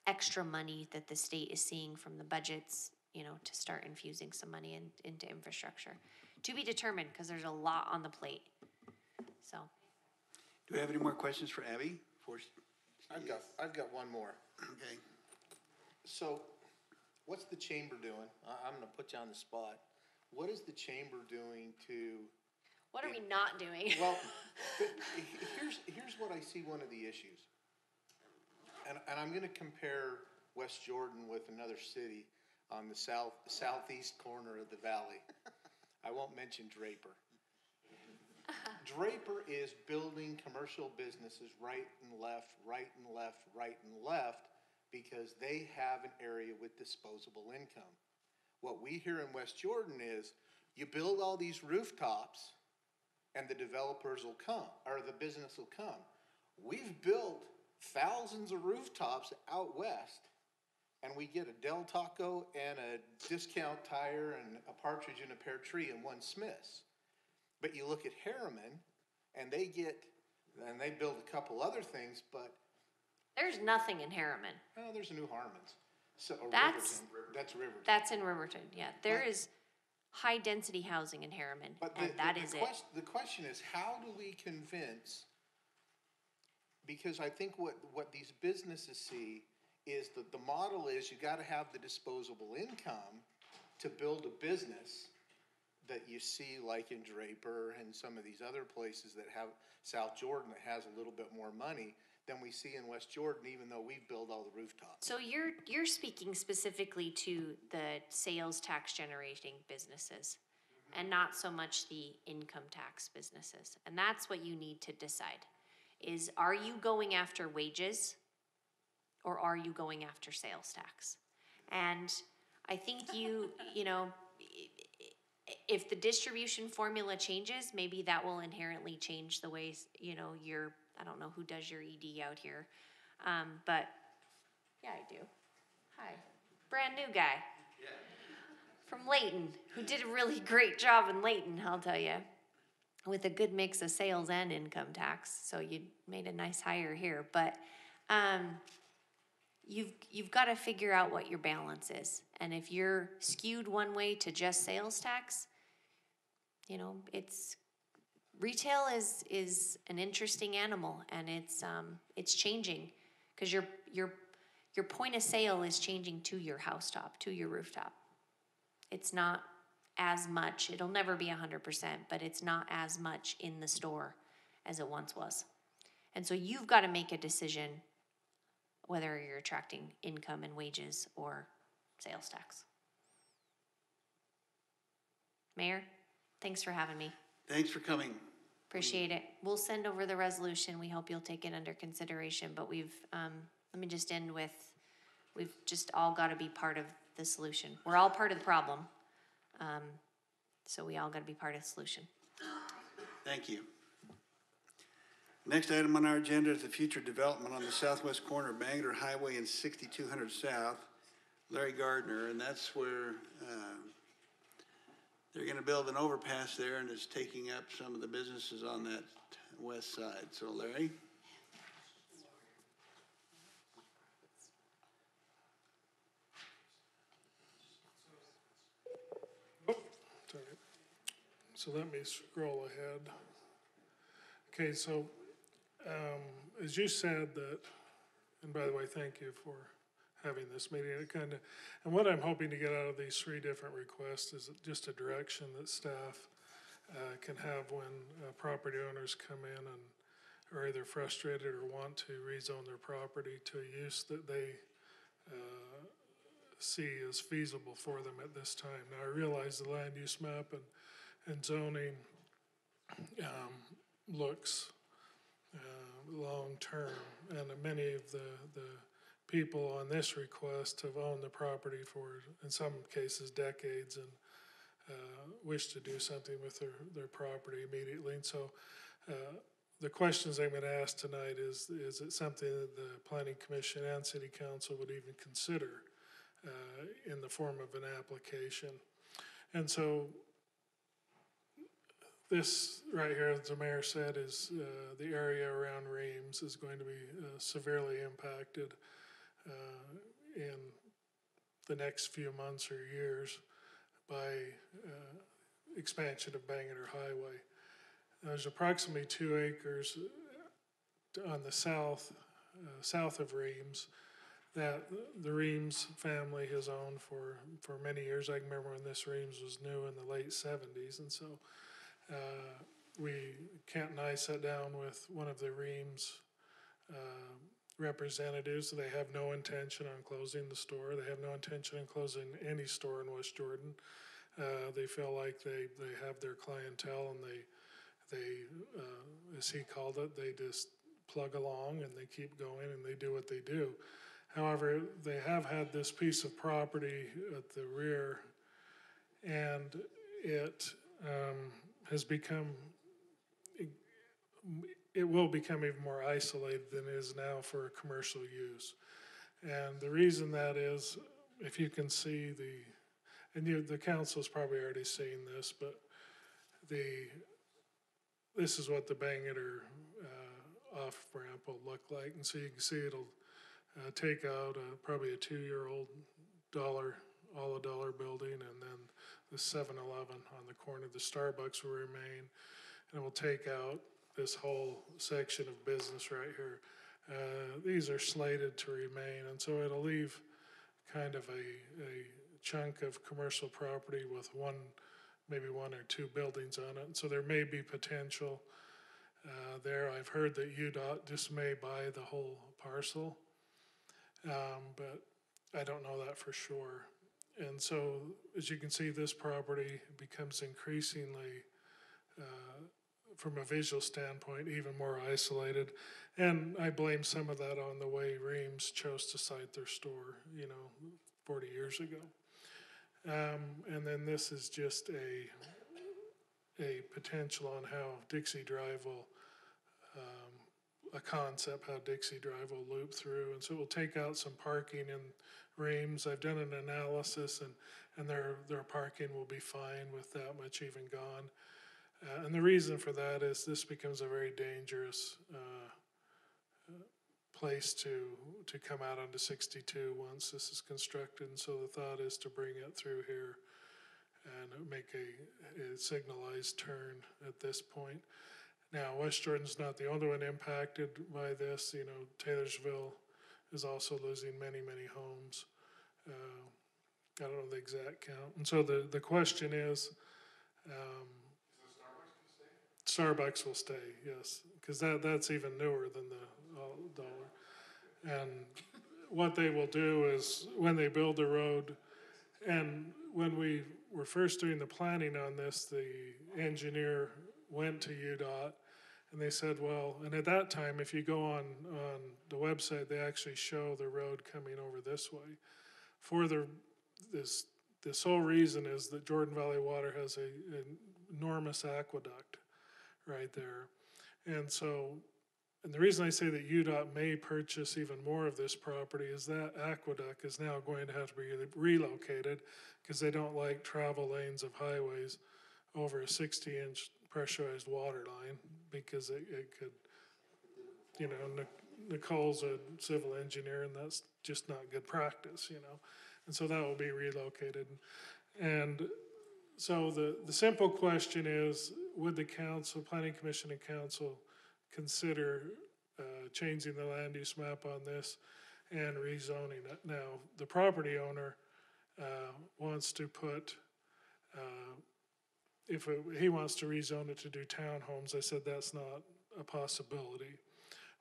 extra money that the state is seeing from the budgets, you know, to start infusing some money into infrastructure? To be determined, because there's a lot on the plate. So. Do we have any more questions for Abby? I've got one more. Okay. So, what's the chamber doing? I'm going to put you on the spot. What is the chamber doing to? What are we not doing? Well, here's what I see one of the issues, and I'm going to compare West Jordan with another city on the southeast corner of the valley. I won't mention Draper. Draper is building commercial businesses right and left, right and left, right and left, because they have an area with disposable income. What we hear in West Jordan is, you build all these rooftops and the developers will come, or the business will come. We've built thousands of rooftops out west, and we get a Del Taco and a Discount Tire and a Partridge in a Pear Tree and one Smith's. But you look at Harriman, and they build a couple other things, but there's nothing in Harriman. Well, there's a new Harmon's. So That's Riverton. That's in Riverton, yeah. There is high density housing in Harriman, and that is it. The question is, how do we convince, because I think what these businesses see is that the model is you gotta have the disposable income to build a business that you see like in Draper and some of these other places that have, South Jordan that has a little bit more money than we see in West Jordan, even though we build all the rooftops. So you're speaking specifically to the sales tax generating businesses and not so much the income tax businesses. And that's what you need to decide is, are you going after wages or are you going after sales tax? And I think you know, if the distribution formula changes, maybe that will inherently change the ways, you know, I don't know who does your ED out here. But yeah, I do. Hi. Brand new guy. Yeah. From Layton, who did a really great job in Layton, I'll tell you. With a good mix of sales and income tax. So you made a nice hire here. But you've got to figure out what your balance is. And if you're skewed one way to just sales tax, you know, retail is an interesting animal, and it's changing because your point of sale is changing to your housetop, to your rooftop. It's not as much. It'll never be 100%, but it's not as much in the store as it once was. And so you've got to make a decision whether you're attracting income and wages or sales tax. Mayor, thanks for having me. Thanks for coming. Appreciate it. We'll send over the resolution. We hope you'll take it under consideration, but let me just end with, we've just all got to be part of the solution. We're all part of the problem. So we all got to be part of the solution. Thank you. Next item on our agenda is the future development on the southwest corner of Bangor Highway and 6200 South, Larry Gardner, and that's where they're going to build an overpass there, and it's taking up some of the businesses on that west side. So, Larry? Sorry. So let me scroll ahead. Okay, so as you said that, and by the way, thank you for having this meeting. And what I'm hoping to get out of these three different requests is just a direction that staff can have when property owners come in and are either frustrated or want to rezone their property to a use that they see as feasible for them at this time. Now, I realize the land use map and zoning looks long-term, and many of the people on this request have owned the property for, in some cases, decades, and wish to do something with their property immediately. And so the questions I'm going to ask tonight is it something that the Planning Commission and City Council would even consider in the form of an application? And so this right here, as the mayor said, is the area around Reams is going to be severely impacted in the next few months or years by expansion of Bangor Highway. There's approximately 2 acres on the south of Reams that the Reams family has owned for many years. I can remember when this Reams was new in the late 70s, and so Kent and I sat down with one of the Reams representatives. They have no intention on closing the store. They have no intention on closing any store in West Jordan. They feel like they have their clientele, and they as he called it, they just plug along and they keep going and they do what they do. However, they have had this piece of property at the rear, and it has become, it will become even more isolated than it is now for commercial use. And the reason that is, if you can see the council's probably already seen this, but this is what the Bangor off-ramp will look like. And so you can see it'll take out probably a 2-year-old all a dollar building, and then the 7-Eleven on the corner. The Starbucks will remain, and it will take out this whole section of business right here. These are slated to remain, and so it'll leave kind of a chunk of commercial property with maybe one or two buildings on it. And so there may be potential there. I've heard that UDOT just may buy the whole parcel, but I don't know that for sure. And so, as you can see, this property becomes increasingly, from a visual standpoint, even more isolated. And I blame some of that on the way Reams chose to site their store, 40 years ago. And then this is just a potential on how Dixie Drive will, a concept how Dixie Drive will loop through. And so it will take out some parking in Reams. I've done an analysis, and their parking will be fine with that much even gone. And the reason for that is this becomes a very dangerous place to come out onto 62 once this is constructed. And so the thought is to bring it through here and make a signalized turn at this point. Now, West Jordan's not the only one impacted by this. Taylorsville is also losing many, many homes. I don't know the exact count. And so the question is, Starbucks will stay, yes, because that's even newer than the dollar. And what they will do is when they build the road, and when we were first doing the planning on this, the engineer went to UDOT and they said, well, and at that time, if you go on the website, they actually show the road coming over this way. For this whole reason is that Jordan Valley Water has an enormous aqueduct right there. And so, and the reason I say that UDOT may purchase even more of this property is that aqueduct is now going to have to be relocated because they don't like travel lanes of highways over a 60-inch pressurized water line because it could, Nicole's a civil engineer and that's just not good practice, And so that will be relocated. And so the simple question is, would the council, planning commission and council consider changing the land use map on this and rezoning it? Now, the property owner wants to put, he wants to rezone it to do townhomes. I said that's not a possibility.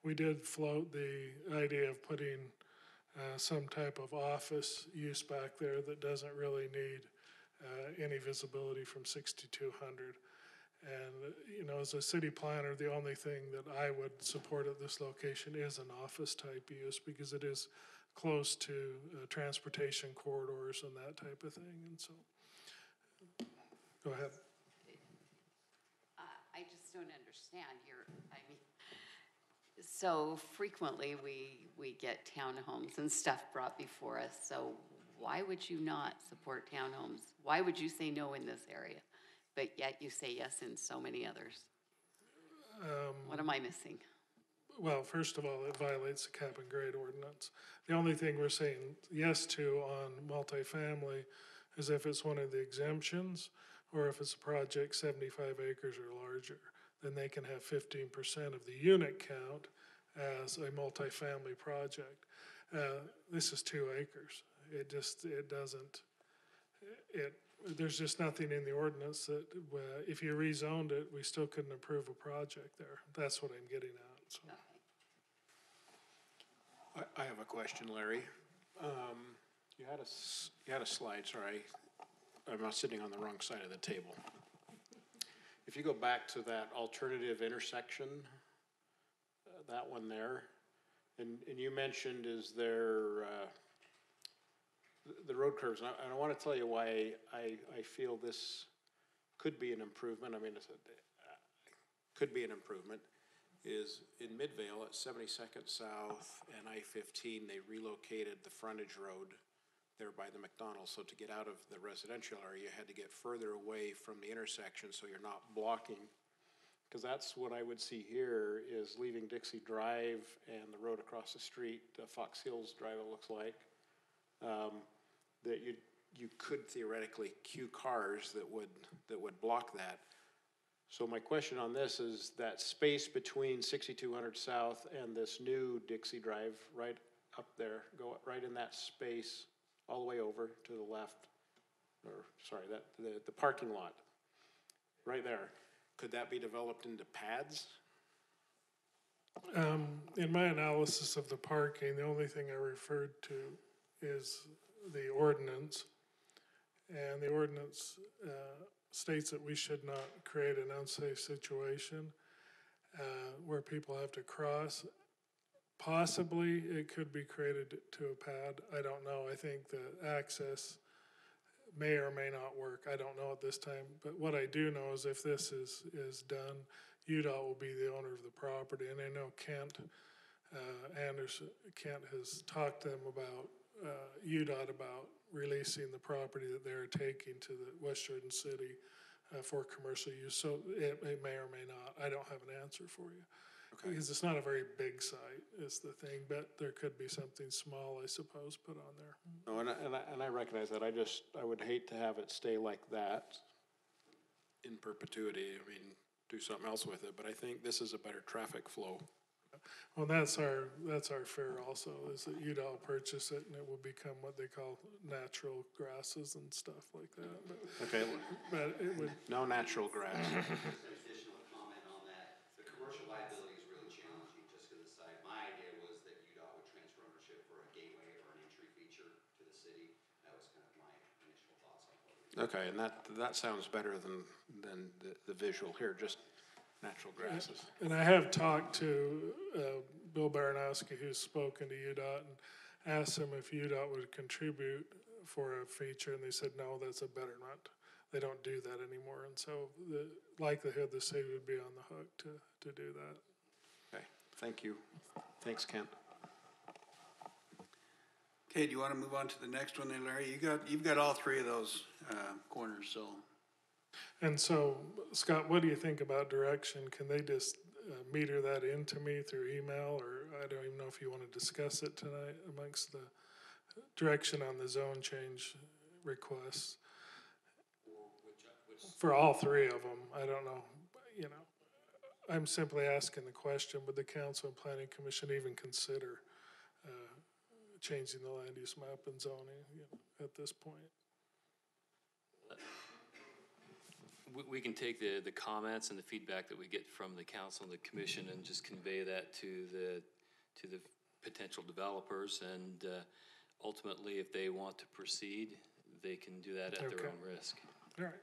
We did float the idea of putting some type of office use back there that doesn't really need any visibility from 6200. And, as a city planner, the only thing that I would support at this location is an office type use because it is close to transportation corridors and that type of thing. And so, go ahead. I just don't understand so frequently we get townhomes and stuff brought before us. So why would you not support townhomes? Why would you say no in this area? But yet you say yes in so many others. What am I missing? Well, first of all, it violates the cap and grade ordinance. The only thing we're saying yes to on multifamily is if it's one of the exemptions or if it's a project 75 acres or larger, then they can have 15% of the unit count as a multifamily project. This is 2 acres. There's just nothing in the ordinance that if you rezoned it, we still couldn't approve a project there. That's what I'm getting at. So. I have a question, Larry. You had a slide, sorry. I'm sitting on the wrong side of the table. If you go back to that alternative intersection, that one there, and you mentioned is there the road curves, and I want to tell you why I feel this could be an improvement. I mean, could be an improvement. Is in Midvale at 72nd South and I-15, they relocated the frontage road there by the McDonald's. So to get out of the residential area, you had to get further away from the intersection so you're not blocking. Because that's what I would see here is leaving Dixie Drive and the road across the street, Fox Hills Drive it looks like, that you could theoretically queue cars that would block that. So my question on this is that space between 6200 South and this new Dixie Drive, right up there, go right in that space, all the way over to the left, or, sorry, the parking lot, right there. Could that be developed into pads? In my analysis of the parking, the only thing I referred to is the ordinance. And the ordinance states that we should not create an unsafe situation where people have to cross. Possibly it could be created to a pad. I don't know. I think the access may or may not work. I don't know at this time. But what I do know is if this is done, UDOT will be the owner of the property. And I know Kent has talked to them about UDOT about releasing the property that they're taking to the West Jordan City for commercial use. So it may or may not. I don't have an answer for you. Okay. Because it's not a very big site is the thing, but there could be something small, I suppose, put on there. No, and I recognize that. I would hate to have it stay like that in perpetuity. I mean, do something else with it, but I think this is a better traffic flow. Well, that's our fear also, is that UDOT purchase it and it will become what they call natural grasses and stuff like that. But, okay. But it would. No natural grass. Additional comment on that. The commercial liability is really challenging just because of the site. My idea was that UDOT would transfer ownership for a gateway or an entry feature to the city. That was kind of my initial thoughts on what. Okay, and that sounds better than the visual here, just natural grasses. And I have talked to Bill Baranowski, who's spoken to UDOT, and asked him if UDOT would contribute for a feature, and they said, no, that's a betterment. They don't do that anymore, and so the likelihood the city would be on the hook to do that. Okay, thank you. Thanks, Kent. Okay, do you want to move on to the next one then, Larry? You've got all three of those corners, so. And so, Scott, what do you think about direction? Can they just meter that into me through email, or I don't even know if you want to discuss it tonight amongst the direction on the zone change requests? For all three of them, I don't know, you know. I'm simply asking the question, would the Council and Planning Commission even consider changing the land use map and zoning at this point? We can take the comments and the feedback that we get from the council and the commission and just convey that to the potential developers, and ultimately, if they want to proceed, they can do that at their own risk. All right.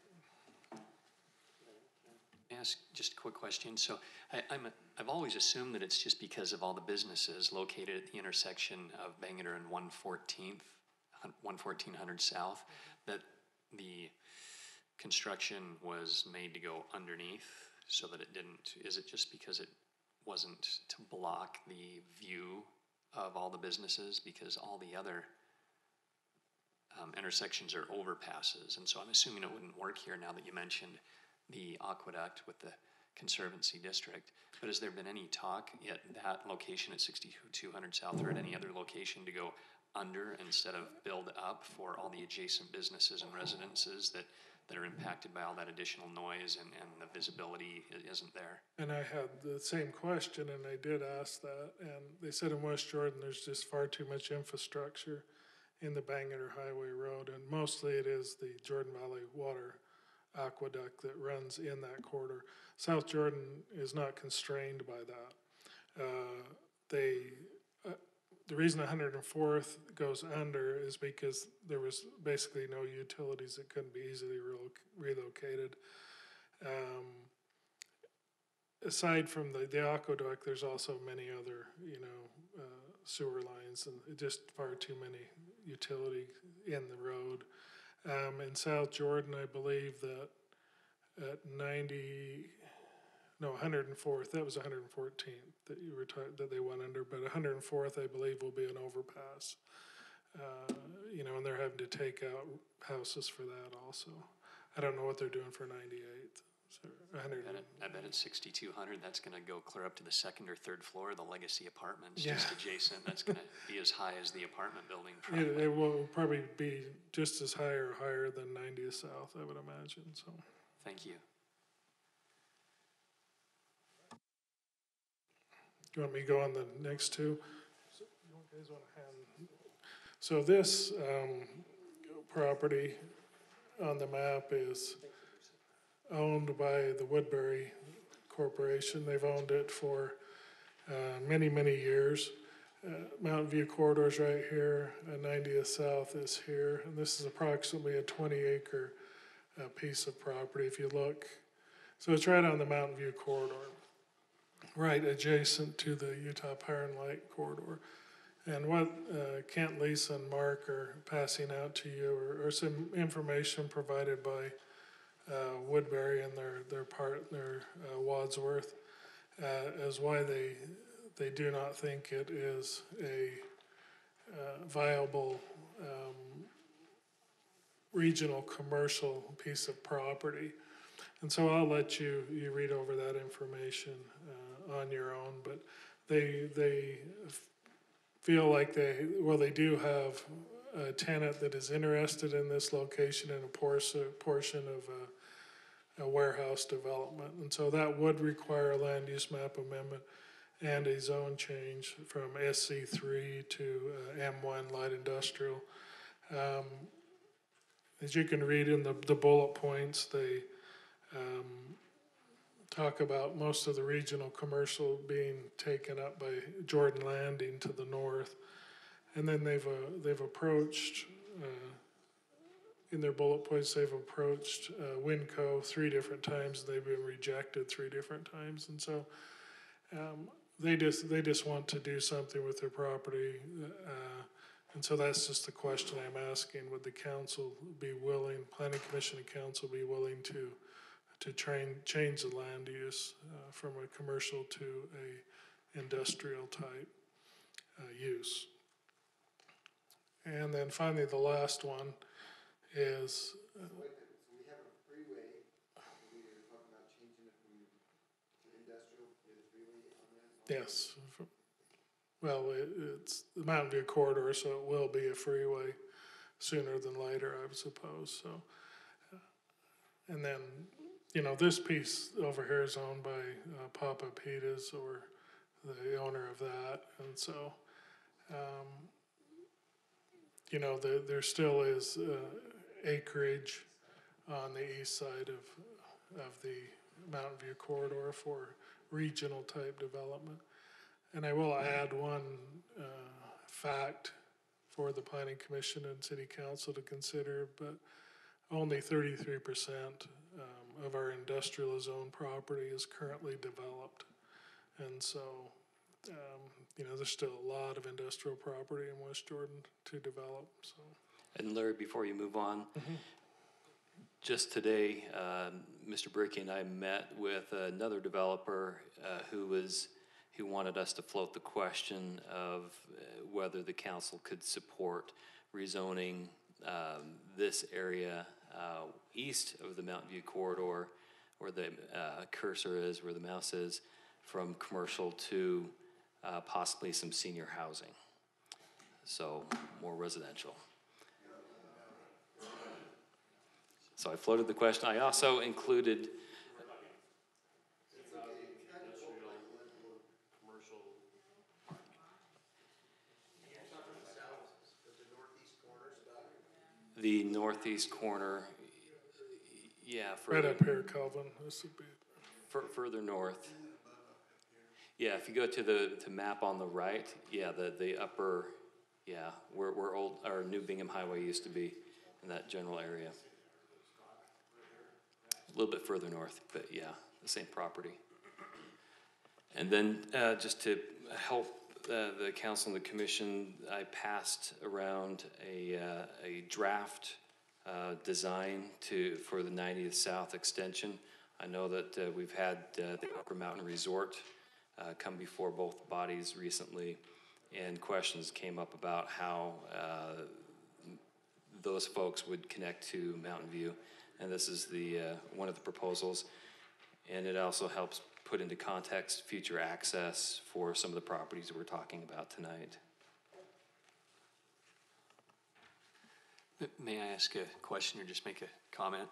Ask just a quick question. So I've always assumed that it's just because of all the businesses located at the intersection of Bangerter and 1400 South that the construction was made to go underneath so that it didn't. Is it just because it wasn't to block the view of all the businesses, because all the other intersections are overpasses? And so I'm assuming it wouldn't work here now that you mentioned the aqueduct with the Conservancy District. But has there been any talk at that location at 6200 South or at any other location to go under instead of build up for all the adjacent businesses and residences that are impacted by all that additional noise and the visibility isn't there? And I had the same question, and I did ask that, and they said in West Jordan there's just far too much infrastructure in the Bangerter Highway Road, and mostly it is the Jordan Valley Water Aqueduct that runs in that corridor. South Jordan is not constrained by that. The reason 104th goes under is because there was basically no utilities that couldn't be easily relocated. Aside from the aqueduct, there's also many other, sewer lines, and just far too many utility in the road. In South Jordan, I believe that at 104th, that was 114th that you were that they went under, but 104th, I believe, will be an overpass. And they're having to take out houses for that also. I don't know what they're doing for 98th. So I bet at 6200, that's going to go clear up to the second or third floor of the Legacy Apartments, just adjacent. That's going to be as high as the apartment building. It will probably be just as high or higher than 90th South, I would imagine. So. Thank you. you want me to go on the next two? So, you guys wanna hand- So this, property on the map is owned by the Woodbury Corporation. They've owned it for many, many years. Mountain View Corridor's right here, 90th South is here, and this is approximately a 20-acre piece of property if you look. So it's right on the Mountain View Corridor, right adjacent to the Utah Power and Light Corridor. And what Kent, Lisa, and Mark are passing out to you are some information provided by Woodbury and their partner Wadsworth as why they do not think it is a viable regional commercial piece of property. And so I'll let you read over that information on your own, but they feel like they do have a tenant that is interested in this location in a portion of a warehouse development. And so that would require a land use map amendment and a zone change from SC3 to M1 light industrial. As you can read in the bullet points, they talk about most of the regional commercial being taken up by Jordan Landing to the north. And then they've approached, in their bullet points, they've approached Winco 3 different times. They've been rejected 3 different times. And so they just want to do something with their property. And so that's just the question I'm asking. Would the council be willing, Planning Commission and council be willing to change the land use from a commercial to a industrial type use? And then finally, the last one is. So we have a freeway. We are talking about changing it from industrial to the freeway on that? Yes. Well, it's the Mountain View Corridor, so it will be a freeway sooner than later, I would suppose. So, and then, this piece over here is owned by Papa Pitas, or the owner of that, and so, there still is acreage on the east side of the Mountain View Corridor for regional type development. And I will add one fact for the Planning Commission and City Council to consider, but only 33% of our industrial zone property is currently developed. And so, there's still a lot of industrial property in West Jordan to develop, so. And Larry, before you move on, just today, Mr. Bricky and I met with another developer who wanted us to float the question of whether the council could support rezoning this area east of the Mountain View Corridor, where the cursor is, where the mouse is, from commercial to possibly some senior housing. So more residential. So I floated the question. I also included the northeast corner, yeah. Right up here, Calvin. This would be further north. Yeah, if you go to the map on the right, yeah, the upper, yeah, where old our New Bingham Highway used to be, in that general area. A little bit further north, but yeah, the same property. And then just to help the council and the commission, I passed around a draft design for the 90th South extension. I know that we've had the Upper Mountain Resort come before both bodies recently, and questions came up about how those folks would connect to Mountain View. And this is the one of the proposals, and it also helps put into context future access for some of the properties we're talking about tonight. May I ask a question or just make a comment?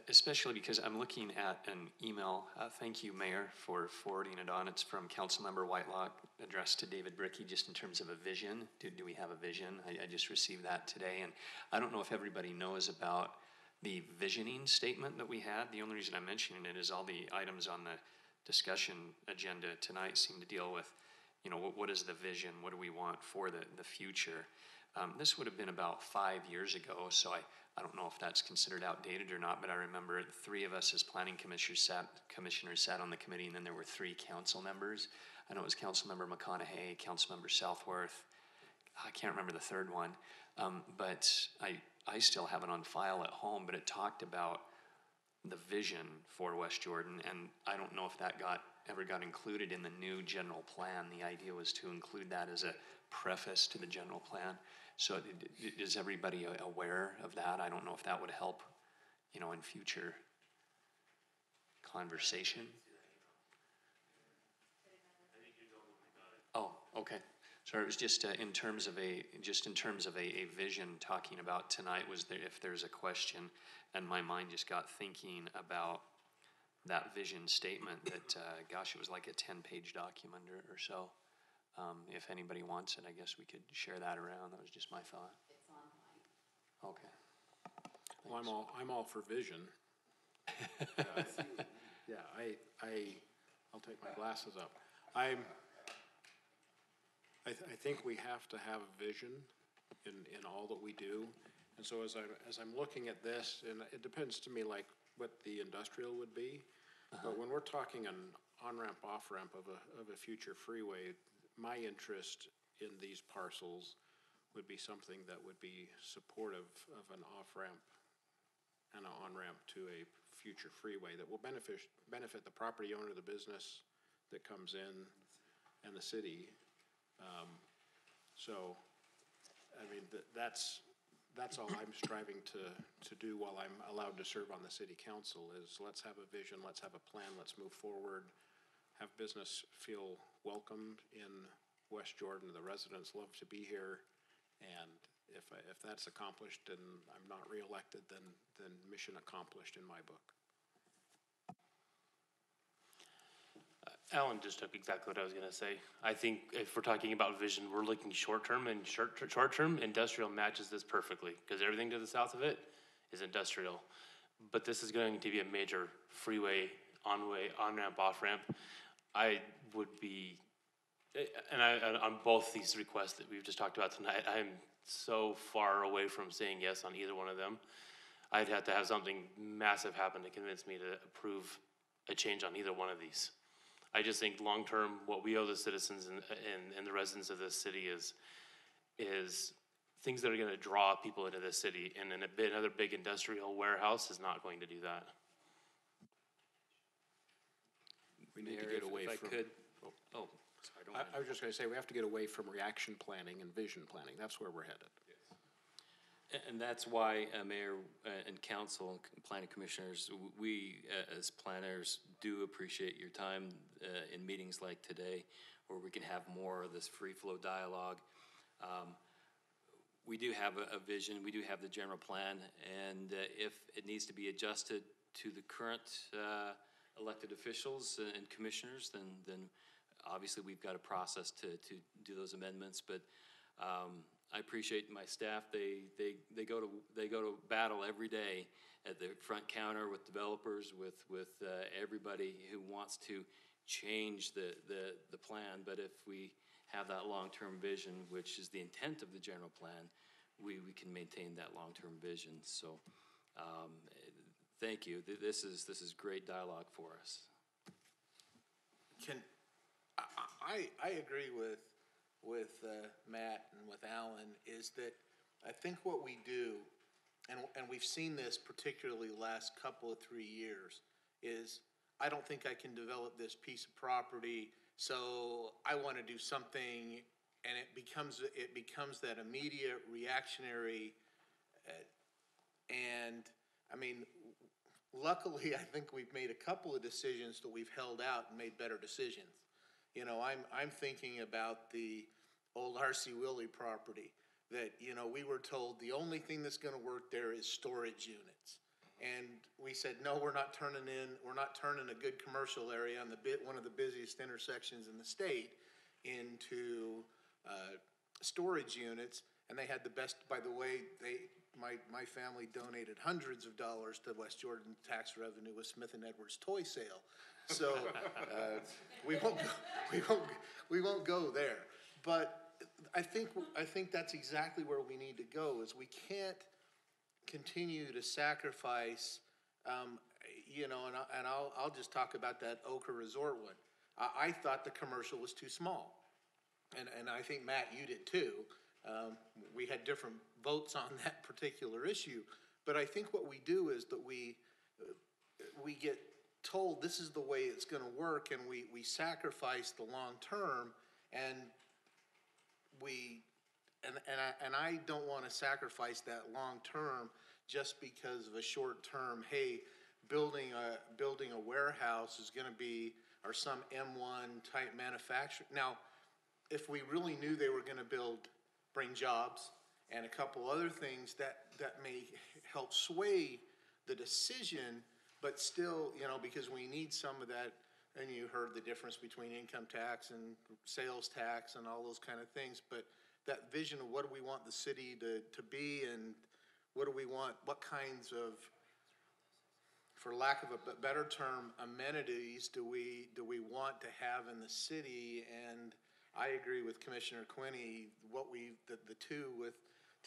Especially because I'm looking at an email, thank you, Mayor, for forwarding it on. It's from Councilmember Whitelock, addressed to David Bricky, just in terms of a vision. Do we have a vision? I just received that today, and I don't know if everybody knows about the visioning statement that we had. The only reason I'm mentioning it is all the items on the discussion agenda tonight seem to deal with, you know, what is the vision? What do we want for the future? This would have been about 5 years ago, so I don't know if that's considered outdated or not, but I remember 3 of us as planning commissioners sat on the committee, and then there were 3 council members. I know it was Councilmember McConaughey, Councilmember Southworth. I can't remember the third one, but I still have it on file at home, but it talked about the vision for West Jordan, and I don't know if that ever got included in the new general plan. The idea was to include that as a preface to the general plan. So is everybody aware of that? I don't know if that would help, you know, in future conversation. Oh, okay. So it was just in terms of a vision talking about tonight. Was there, if there's a question, and my mind just got thinking about that vision statement that, gosh, it was like a 10-page document or so. If anybody wants it, I guess we could share that around. That was just my thought. It's online. Okay. Well, I'm all for vision. Yeah, I'll take my glasses up. I think we have to have a vision in all that we do. And so as I'm looking at this, and it depends to me like what the industrial would be, but when we're talking an on-ramp, off-ramp of a future freeway, my interest in these parcels would be something that would be supportive of an off-ramp and an on-ramp to a future freeway that will benefit the property owner, the business that comes in, and the city. So, I mean, that's all I'm striving to do while I'm allowed to serve on the city council is let's have a vision, let's have a plan, let's move forward, have business feel welcomed in West Jordan. The residents love to be here, and if that's accomplished and I'm not reelected, then mission accomplished in my book. Alan just took exactly what I was going to say. I think if we're talking about vision, we're looking short-term, and short-term industrial matches this perfectly because everything to the south of it is industrial. But this is going to be a major freeway, on-ramp, off-ramp. I would be, and on both these requests that we've just talked about tonight, I'm so far away from saying yes on either one of them. I'd have to have something massive happen to convince me to approve a change on either one of these. I just think long-term, what we owe the citizens and the residents of this city is things that are going to draw people into this city, and another big industrial warehouse is not going to do that. We need to get away from. I was just going to say we have to get away from reaction planning and vision planning. That's where we're headed. And that's why, Mayor and Council and Planning Commissioners, we as planners do appreciate your time in meetings like today, where we can have more of this free-flow dialogue. We do have a vision, we do have the general plan, and if it needs to be adjusted to the current elected officials and commissioners, then obviously we've got a process to do those amendments. But I appreciate my staff. They go to battle every day at the front counter with developers, with everybody who wants to change the plan. But if we have that long-term vision, which is the intent of the general plan, we can maintain that long-term vision. So thank you. This is great dialogue for us. I agree with Matt and with Alan, is that I think what we do, and we've seen this particularly the last couple of 3 years, is I don't think I can develop this piece of property, so I want to do something, and it becomes that immediate reactionary, and I mean, luckily I think we've made a couple of decisions that we've held out and made better decisions. You know, I'm thinking about the old R.C. Willey property that, you know, we were told the only thing that's going to work there is storage units. And we said, no, we're not turning a good commercial area on one of the busiest intersections in the state into storage units. And they had the best, by the way, my family donated hundreds of dollars to West Jordan tax revenue with Smith and Edwards toy sale. So we won't go there. But I think that's exactly where we need to go. Is we can't continue to sacrifice, and I'll just talk about that Oka Resort one. I thought the commercial was too small, and I think Matt, you did too. We had different votes on that particular issue, but I think what we do is that we get told this is the way it's going to work, and we sacrifice the long term, and I don't want to sacrifice that long term just because of a short term. Hey, building a warehouse is going to be, or some M1 type manufacturer. Now, if we really knew they were going to bring jobs and a couple other things that may help sway the decision, but still, because we need some of that. And you heard the difference between income tax and sales tax and all those kind of things. But that vision of what do we want the city to be, and what do we want, what kinds of, for lack of a better term, amenities do we want to have in the city? And I agree with Commissioner Quinney, the two with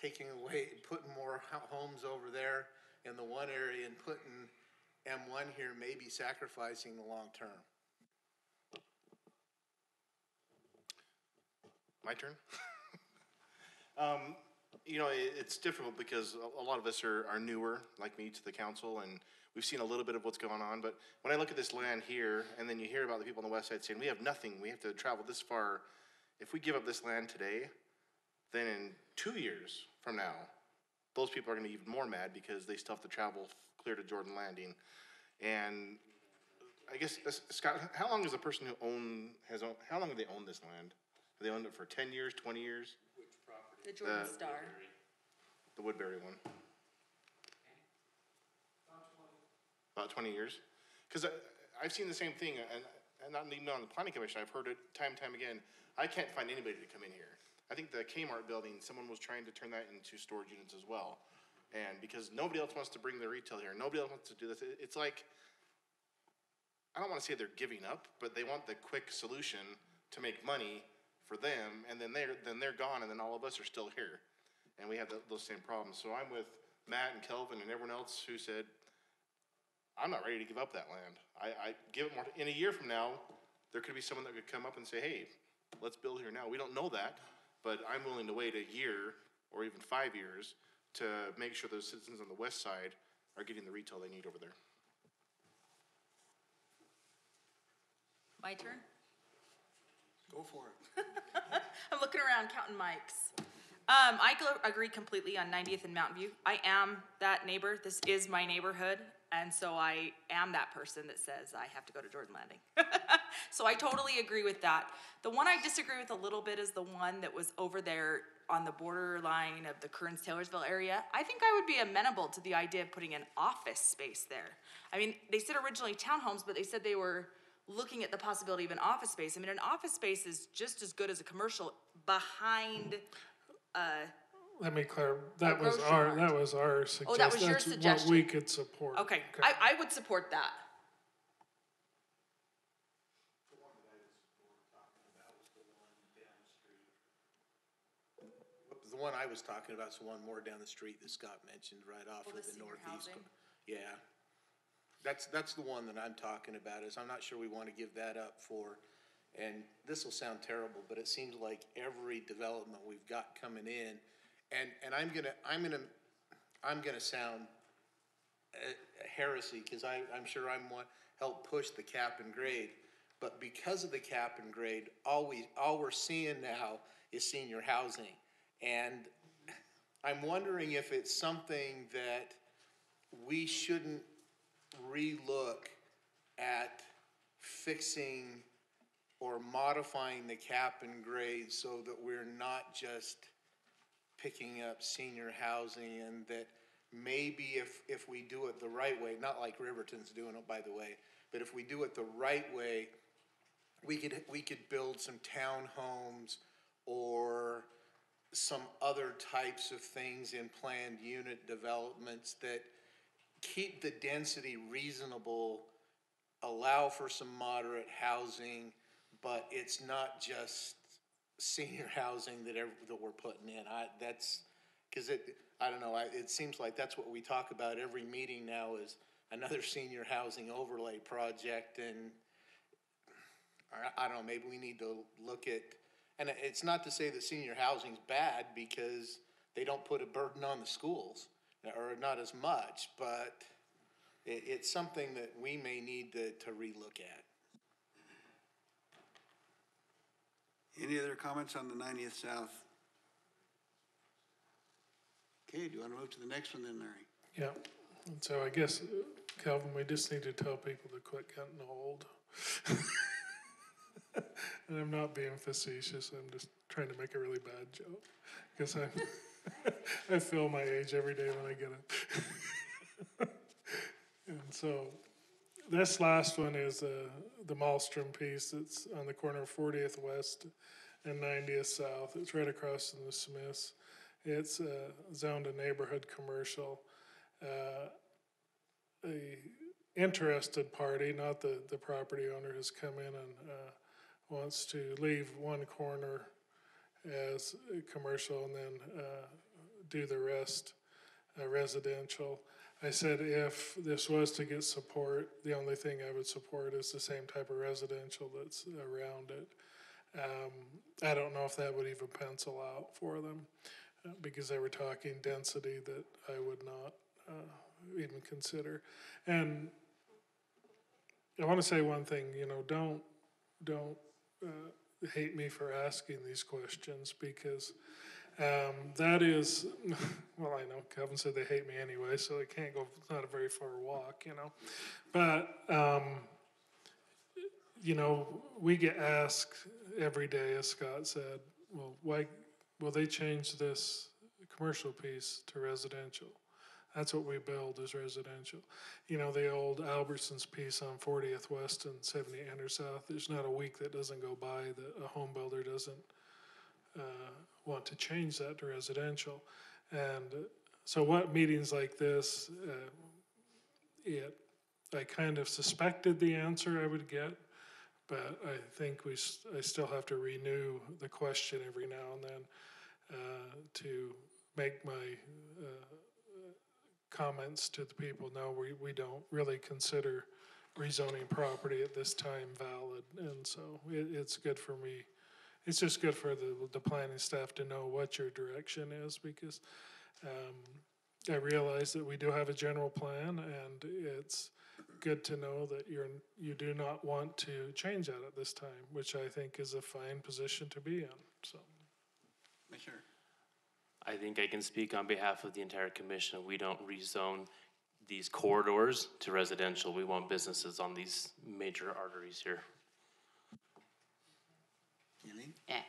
taking away, putting more homes over there in the one area and putting M1 here, maybe sacrificing the long term. My turn? It's difficult because a lot of us are newer, like me, to the council, and we've seen a little bit of what's going on. But when I look at this land here, and then you hear about the people on the west side saying, we have nothing, we have to travel this far. If we give up this land today, then in 2 years from now, those people are going to be even more mad because they still have to travel clear to Jordan Landing. And I guess, Scott, how long is the person how long have they owned this land? Have they owned it for 10 years, 20 years? Which property? The Jordan Star. The Woodbury one. About 20 years. Because I've seen the same thing, and not even on the planning commission, I've heard it time and time again. I can't find anybody to come in here. I think the Kmart building, someone was trying to turn that into storage units as well. And because nobody else wants to bring their retail here, nobody else wants to do this. It's like, I don't want to say they're giving up, but they want the quick solution to make money for them, and then they're gone, and then all of us are still here. And we have those same problems. So I'm with Matt and Kelvin and everyone else who said, I'm not ready to give up that land. I give it more. In a year from now, there could be someone that could come up and say, hey, let's build here now. We don't know that, but I'm willing to wait a year or even 5 years to make sure those citizens on the west side are getting the retail they need over there. My turn? Go for it. I'm looking around counting mics. I agree completely on 90th and Mountain View. I am that neighbor. This is my neighborhood. And so I am that person that says I have to go to Jordan Landing. So I totally agree with that. The one I disagree with a little bit is the one that was over there on the borderline of the Kearns-Taylorsville area. I think I would be amenable to the idea of putting an office space there. I mean, they said originally townhomes, but they said they were looking at the possibility of an office space. I mean, an office space is just as good as a commercial behind Let me clarify, that was our suggestion. Oh, that was your That's suggestion. what we could support. Okay, I would support that. The one I was talking about is the one more down the street that Scott mentioned, right off of the northeast. Yeah, that's the one that I'm talking about. Is I'm not sure we want to give that up for, and this will sound terrible, but it seems like every development we've got coming in, and I'm gonna sound heresy because I'm sure I'm one help push the cap and grade, but because of the cap and grade, all we're seeing now is senior housing. And I'm wondering if it's something that we shouldn't relook at fixing or modifying the cap and grade so that we're not just picking up senior housing, and that maybe if we do it the right way, not like Riverton's doing it, by the way, but if we do it the right way, we could build some townhomes or some other types of things in planned unit developments that keep the density reasonable, allow for some moderate housing, but it's not just senior housing that we're putting in. I don't know, it seems like that's what we talk about every meeting now is another senior housing overlay project, and I don't know, maybe we need to look at, and it's not to say that senior housing's bad because they don't put a burden on the schools, or not as much, but it's something that we may need to relook at. Any other comments on the 90th South? Okay, do you want to move to the next one then, Larry? Yeah, and so I guess, Calvin, we just need to tell people to quit getting old. And I'm not being facetious, I'm just trying to make a really bad joke, because I feel my age every day when I get it. And so, this last one is the Malmstrom piece that's on the corner of 40th West and 90th South. It's right across from the Smiths. It's zoned a neighborhood commercial. A interested party, not the property owner, has come in and wants to leave one corner as a commercial and then do the rest residential. I said if this was to get support, the only thing I would support is the same type of residential that's around it. I don't know if that would even pencil out for them because they were talking density that I would not even consider. And I want to say one thing, don't hate me for asking these questions because that is, well, I know Kevin said they hate me anyway, so it can't go, it's not a very far walk, But, we get asked every day, as Scott said, well, why will they change this commercial piece to residential? That's what we build is residential. The old Albertsons piece on 40th West and 7800 South, there's not a week that doesn't go by that a home builder doesn't want to change that to residential. And so what meetings like this, I kind of suspected the answer I would get, but I think I still have to renew the question every now and then to make my comments to the people. No, we don't really consider rezoning property at this time valid, and so it's good for me. It's just good for the planning staff to know what your direction is because I realize that we do have a general plan, and it's good to know that you do not want to change that at this time, which I think is a fine position to be in. So, sure. I think I can speak on behalf of the entire commission. We don't rezone these corridors to residential. We want businesses on these major arteries here.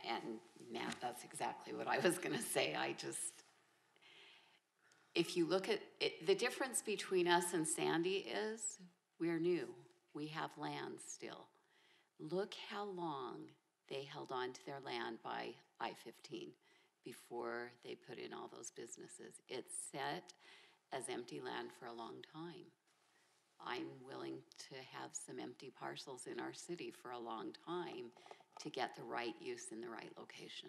And Matt, that's exactly what I was going to say. If you look at it, the difference between us and Sandy is we're new. We have land still. Look how long they held on to their land by I-15 before they put in all those businesses. It's set as empty land for a long time. I'm willing to have some empty parcels in our city for a long time to get the right use in the right location.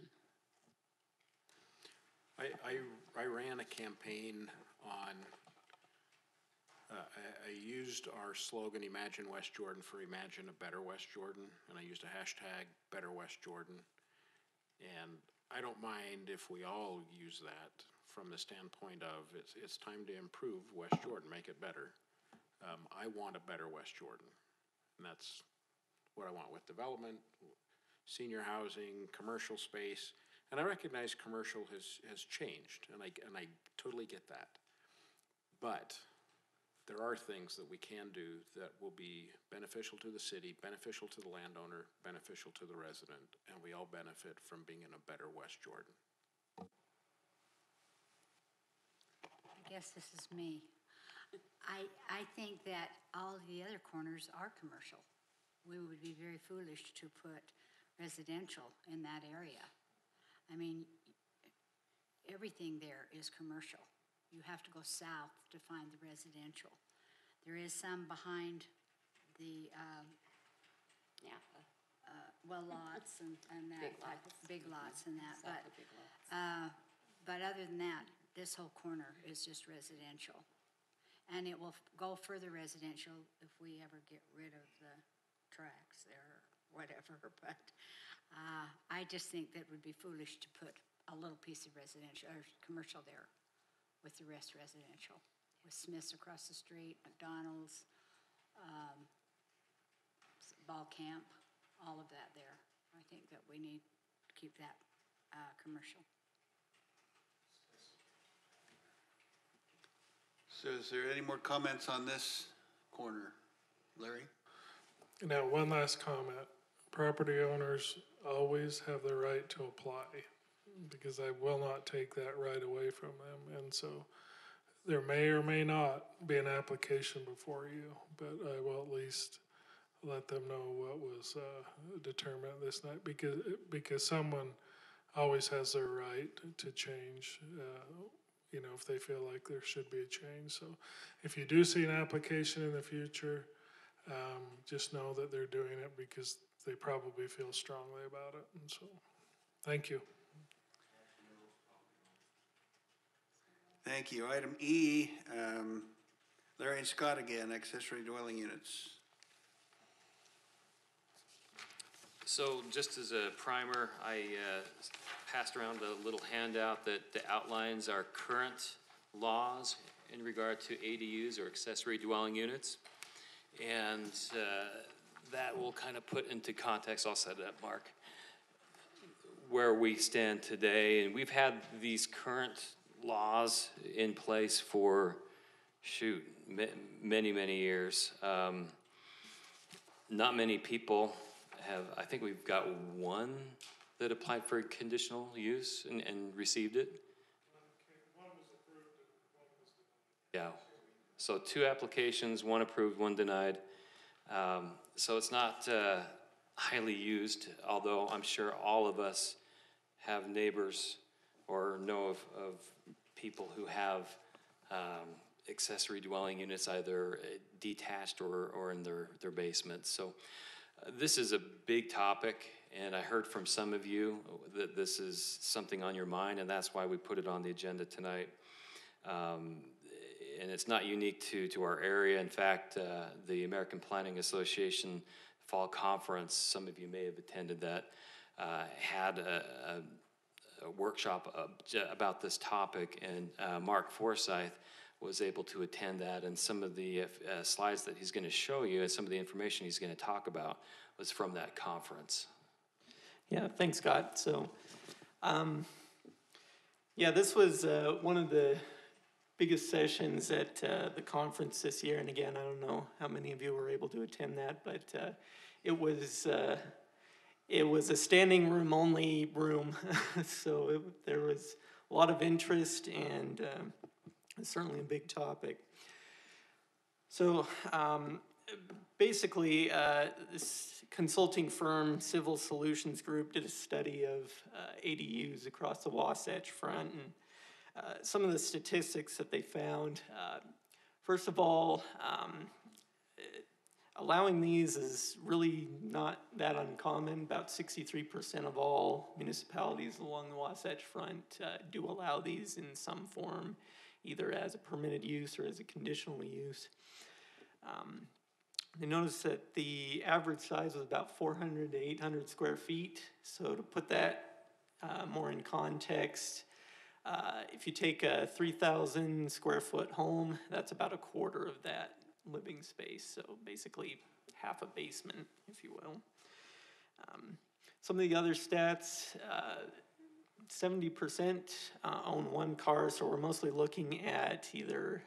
I ran a campaign on, I used our slogan, Imagine West Jordan, for Imagine a Better West Jordan, and I used a hashtag Better West Jordan. And I don't mind if we all use that from the standpoint of it's time to improve West Jordan, make it better. I want a better West Jordan, and that's what I want with development, senior housing, commercial space, and I recognize commercial has changed, and I totally get that. But there are things that we can do that will be beneficial to the city, beneficial to the landowner, beneficial to the resident, and we all benefit from being in a better West Jordan. guess this is me. I think that all of the other corners are commercial. We would be very foolish to put residential in that area. I mean, everything there is commercial. You have to go south to find the residential. There is some behind the, well, lots and that. Big lots and that, but other than that, this whole corner is just residential. And it will go further residential if we ever get rid of the tracks there or whatever, but I just think that would be foolish to put a little piece of residential or commercial there with the rest residential. With Smith's across the street, McDonald's, ball camp, all of that there. I think that we need to keep that commercial. So is there any more comments on this corner? Larry? Now, one last comment. Property owners always have the right to apply, because I will not take that right away from them. And so there may or may not be an application before you, but I will at least let them know what was determined this night, because someone always has their right to change, if they feel like there should be a change. So if you do see an application in the future, just know that they're doing it because they probably feel strongly about it. And so, thank you. Thank you. Item E, Larry and Scott again, accessory dwelling units. So just as a primer, I passed around a little handout that outlines our current laws in regard to ADUs or accessory dwelling units. And that will kind of put into context, I'll set it up, Mark, where we stand today. And we've had these current laws in place for, many, many years. Not many people have, I think we've got one that applied for conditional use and received it. One was approved and one was denied. Yeah. So 2 applications, 1 approved, 1 denied. So it's not highly used, although I'm sure all of us have neighbors or know of people who have accessory dwelling units, either detached or in their basements. So this is a big topic, and I heard from some of you that this is something on your mind, and that's why we put it on the agenda tonight. And it's not unique to our area. In fact, the American Planning Association Fall Conference, some of you may have attended that, had a workshop about this topic, and Mark Forsyth was able to attend that, and some of the slides that he's going to show you and some of the information he's going to talk about was from that conference. Yeah, thanks, Scott. So, this was one of the biggest sessions at the conference this year, and again, I don't know how many of you were able to attend that, but it was a standing room only room, so there was a lot of interest and certainly a big topic. So basically, this consulting firm, Civil Solutions Group, did a study of ADUs across the Wasatch Front, and some of the statistics that they found. First of all, allowing these is really not that uncommon. About 63% of all municipalities along the Wasatch Front do allow these in some form, either as a permitted use or as a conditional use. They noticed that the average size was about 400 to 800 square feet. So to put that more in context, if you take a 3,000 square foot home, that's about a quarter of that living space. So basically half a basement, if you will. Some of the other stats, 70% own one car, so we're mostly looking at either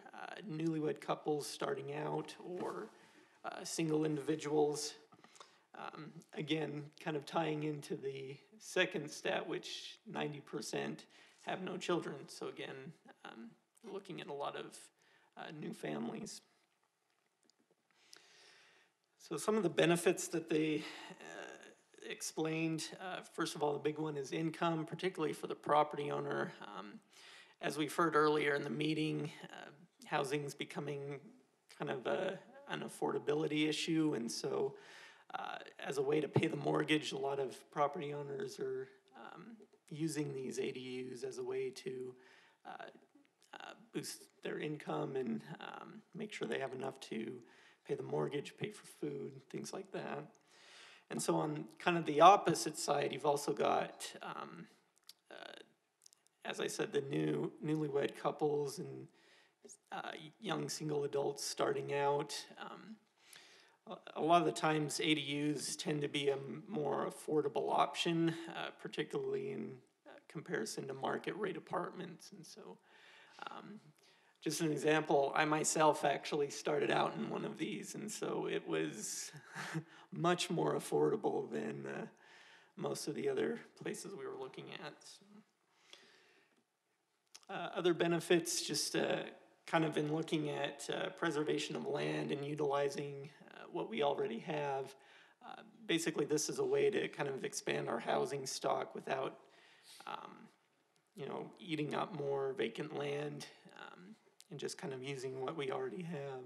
newlywed couples starting out or single individuals. Again, kind of tying into the second stat, which 90% have no children. So again, looking at a lot of new families. So some of the benefits that they explained, first of all, the big one is income, particularly for the property owner. As we've heard earlier in the meeting, housing's becoming kind of an affordability issue, and so as a way to pay the mortgage, a lot of property owners are using these ADUs as a way to boost their income and make sure they have enough to pay the mortgage, pay for food, things like that. And so on kind of the opposite side, you've also got, as I said, the newlywed couples and young single adults starting out. A lot of the times ADUs tend to be a more affordable option, particularly in comparison to market rate apartments. And so just an example, I myself actually started out in one of these, and so it was much more affordable than most of the other places we were looking at. So, other benefits, just kind of in looking at preservation of land and utilizing what we already have. Basically, this is a way to kind of expand our housing stock without, eating up more vacant land, and just kind of using what we already have.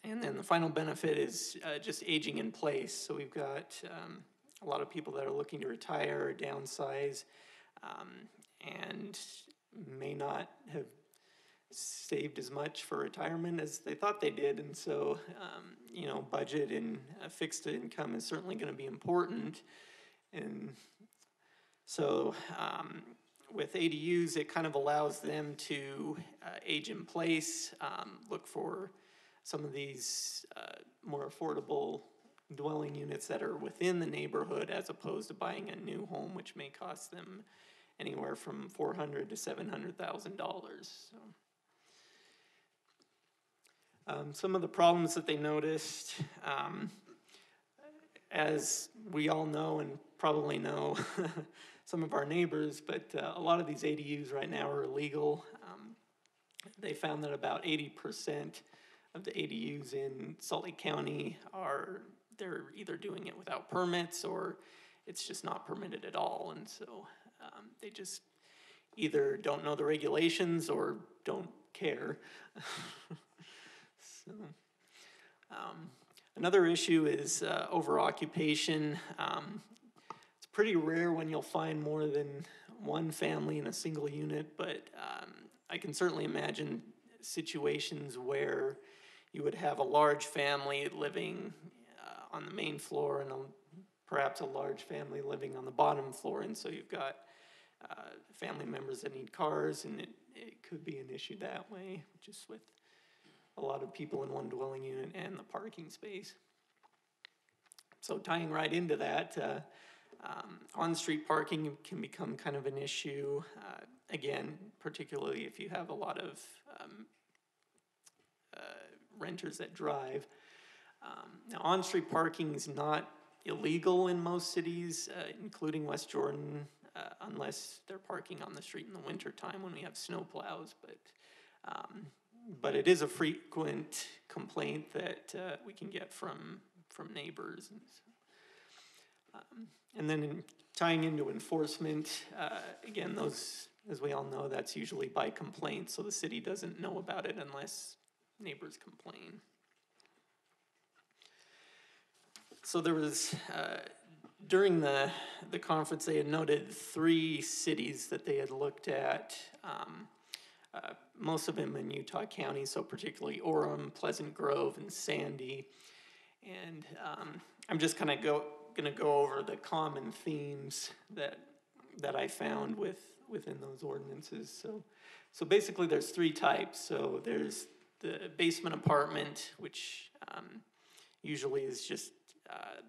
And then the final benefit is just aging in place. So we've got a lot of people that are looking to retire or downsize, and may not have saved as much for retirement as they thought they did. And so, budget and fixed income is certainly going to be important. And so with ADUs, it kind of allows them to age in place, look for some of these more affordable dwelling units that are within the neighborhood, as opposed to buying a new home, which may cost them anywhere from $400,000 to $700,000. So, some of the problems that they noticed, as we all know and probably know some of our neighbors, but a lot of these ADUs right now are illegal. They found that about 80% of the ADUs in Salt Lake County they're either doing it without permits or it's just not permitted at all. And so they just either don't know the regulations or don't care. So, another issue is overoccupation. It's pretty rare when you'll find more than one family in a single unit, but I can certainly imagine situations where you would have a large family living on the main floor and perhaps a large family living on the bottom floor, and so you've got family members that need cars, and it could be an issue that way, just with a lot of people in one dwelling unit and the parking space. So tying right into that, on-street parking can become kind of an issue, again, particularly if you have a lot of renters that drive. Now, on-street parking is not illegal in most cities, including West Jordan, unless they're parking on the street in the wintertime when we have snow plows. But it is a frequent complaint that we can get from neighbors. And then tying into enforcement, again, those, as we all know, that's usually by complaint, so the city doesn't know about it unless neighbors complain. So there was, during the conference, they had noted 3 cities that they had looked at, most of them in Utah County, so particularly Orem, Pleasant Grove, and Sandy. And I'm just kind of going to go over the common themes that I found within those ordinances. So basically there's 3 types. So there's the basement apartment, which usually is just,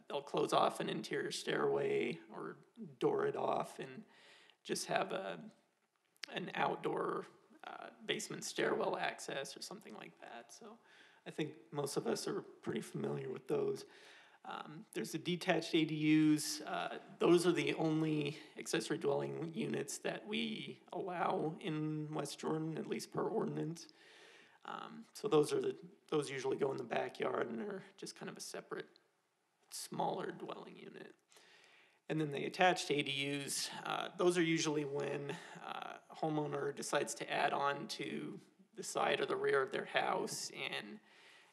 they'll close off an interior stairway or door it off and just have an outdoor basement stairwell access or something like that. So I think most of us are pretty familiar with those. There's the detached ADUs. Those are the only accessory dwelling units that we allow in West Jordan, at least per ordinance. So those usually go in the backyard and are just kind of a separate, smaller dwelling unit. And then the attached ADUs, those are usually when a homeowner decides to add on to the side or the rear of their house, and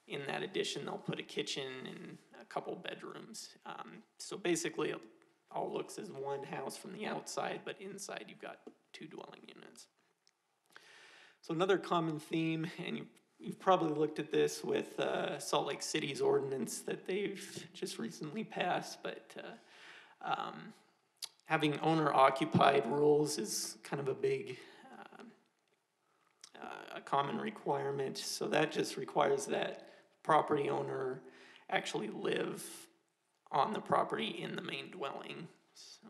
in that addition, they'll put a kitchen and a couple bedrooms. So basically, it all looks as one house from the outside, but inside you've got 2 dwelling units. So another common theme, and you've probably looked at this with Salt Lake City's ordinance that they've just recently passed, but having owner-occupied rules is kind of a big, a common requirement. So that just requires that property owner actually live on the property in the main dwelling. So,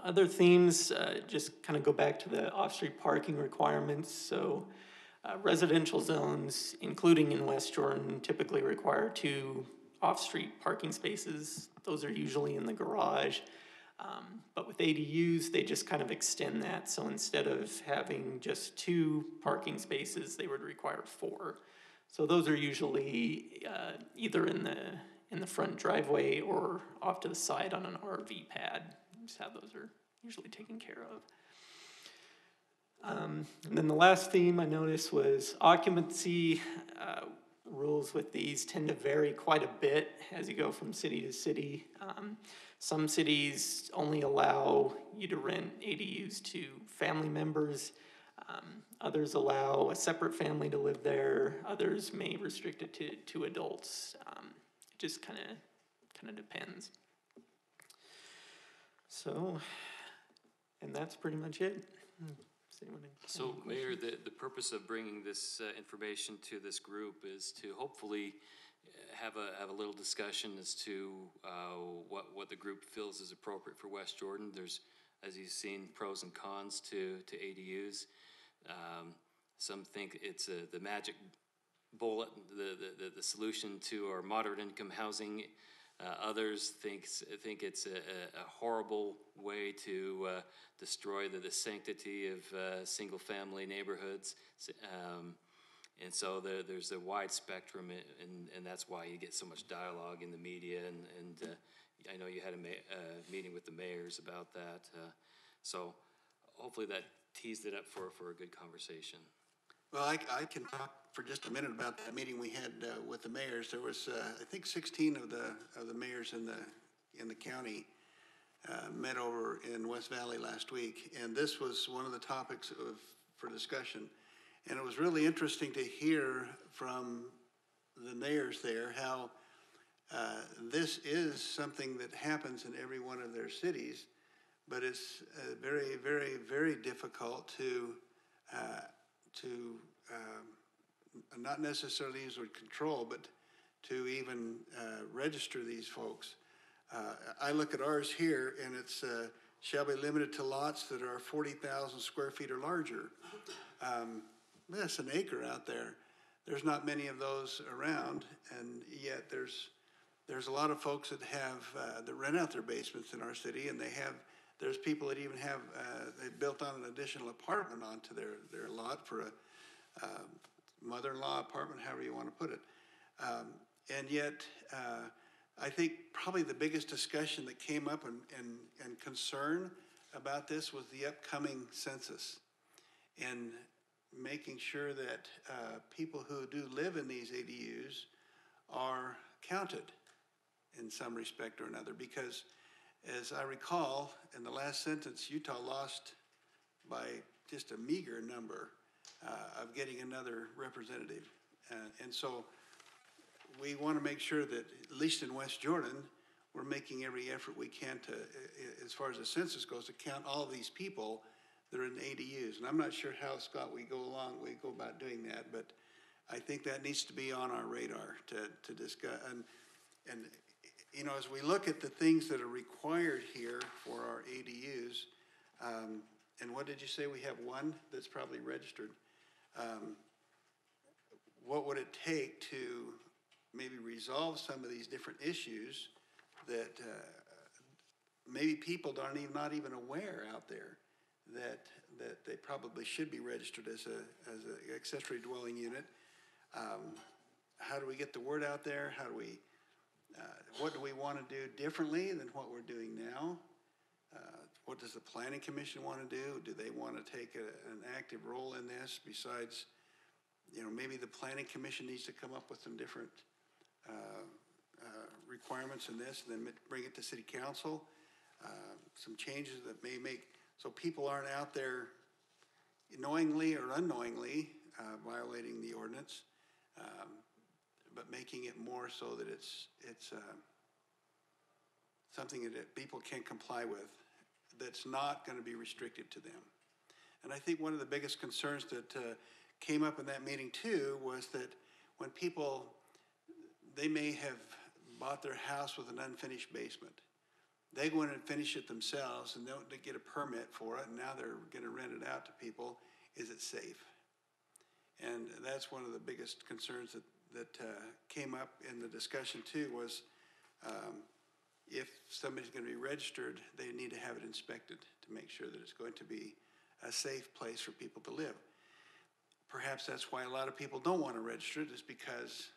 other themes just kind of go back to the off-street parking requirements. So residential zones, including in West Jordan, typically require 2 off-street parking spaces. Those are usually in the garage. But with ADUs, they just kind of extend that. So instead of having just 2 parking spaces, they would require 4. So those are usually either in the front driveway or off to the side on an RV pad. Just how those are usually taken care of. And then the last theme I noticed was occupancy. Rules with these tend to vary quite a bit as you go from city to city. Some cities only allow you to rent ADUs to family members. Others allow a separate family to live there. Others may restrict it to adults. It just kind of depends. So, and that's pretty much it. So, Mayor, the purpose of bringing this information to this group is to hopefully have a little discussion as to what the group feels is appropriate for West Jordan. There's, as you've seen, pros and cons to ADUs. Some think it's the magic bullet, the solution to our moderate income housing. Others think it's a horrible way to destroy the sanctity of single-family neighborhoods. And so there's a wide spectrum, and that's why you get so much dialogue in the media. And I know you had a meeting with the mayors about that. So hopefully that teased it up for a good conversation. Well, I can talk for just a minute about that meeting we had with the mayors. There was, I think, 16 of the mayors in the county met over in West Valley last week, and this was one of the topics for discussion. And it was really interesting to hear from the mayors there how this is something that happens in every one of their cities, but it's very, very, very difficult to not necessarily use the word control, but to even register these folks. I look at ours here, and it's shall be limited to lots that are 40,000 square feet or larger. That's an acre out there. There's not many of those around, and yet there's a lot of folks that have that rent out their basements in our city, and there's people that even have they built on an additional apartment onto their lot for a mother-in-law apartment, however you want to put it. And yet, I think probably the biggest discussion that came up and concern about this was the upcoming census, and making sure that people who do live in these ADUs are counted in some respect or another. Because as I recall, in the last sentence, Utah lost by just a meager number of getting another representative. And so we want to make sure that, at least in West Jordan, we're making every effort we can to, as far as the census goes, to count all these people that are in ADUs. And I'm not sure how, Scott, we go about doing that, but I think that needs to be on our radar to discuss. And you know, as we look at the things that are required here for our ADUs, and what did you say, we have one that's probably registered? What would it take to maybe resolve some of these different issues that maybe people are not even aware out there that they probably should be registered as a accessory dwelling unit. How do we get the word out there? How do we, what do we want to do differently than what we're doing now? What does the Planning Commission want to do? Do they want to take an active role in this besides, maybe the Planning Commission needs to come up with some different requirements in this, and then bring it to City Council. Some changes that may make, so people aren't out there knowingly or unknowingly violating the ordinance, but making it more so that it's something that people can comply with, that's not going to be restrictive to them. And I think one of the biggest concerns that came up in that meeting too was that when people, they may have bought their house with an unfinished basement. They go in and finish it themselves and don't get a permit for it, and now they're going to rent it out to people. Is it safe? And that's one of the biggest concerns that came up in the discussion too, was if somebody's going to be registered, they need to have it inspected to make sure that it's going to be a safe place for people to live. Perhaps that's why a lot of people don't want to register it, is because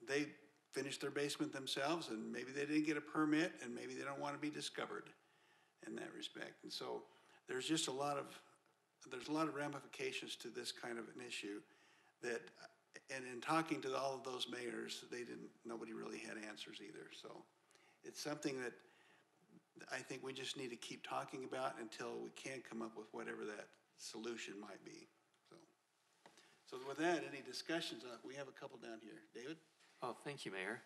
they finished their basement themselves and maybe they didn't get a permit and maybe they don't want to be discovered in that respect. And so there's just a lot of ramifications to this kind of an issue that, and in talking to all of those mayors, nobody really had answers either. So it's something that I think we just need to keep talking about until we can come up with whatever that solution might be. So with that, any discussions? We have a couple down here. David? Oh, thank you, Mayor.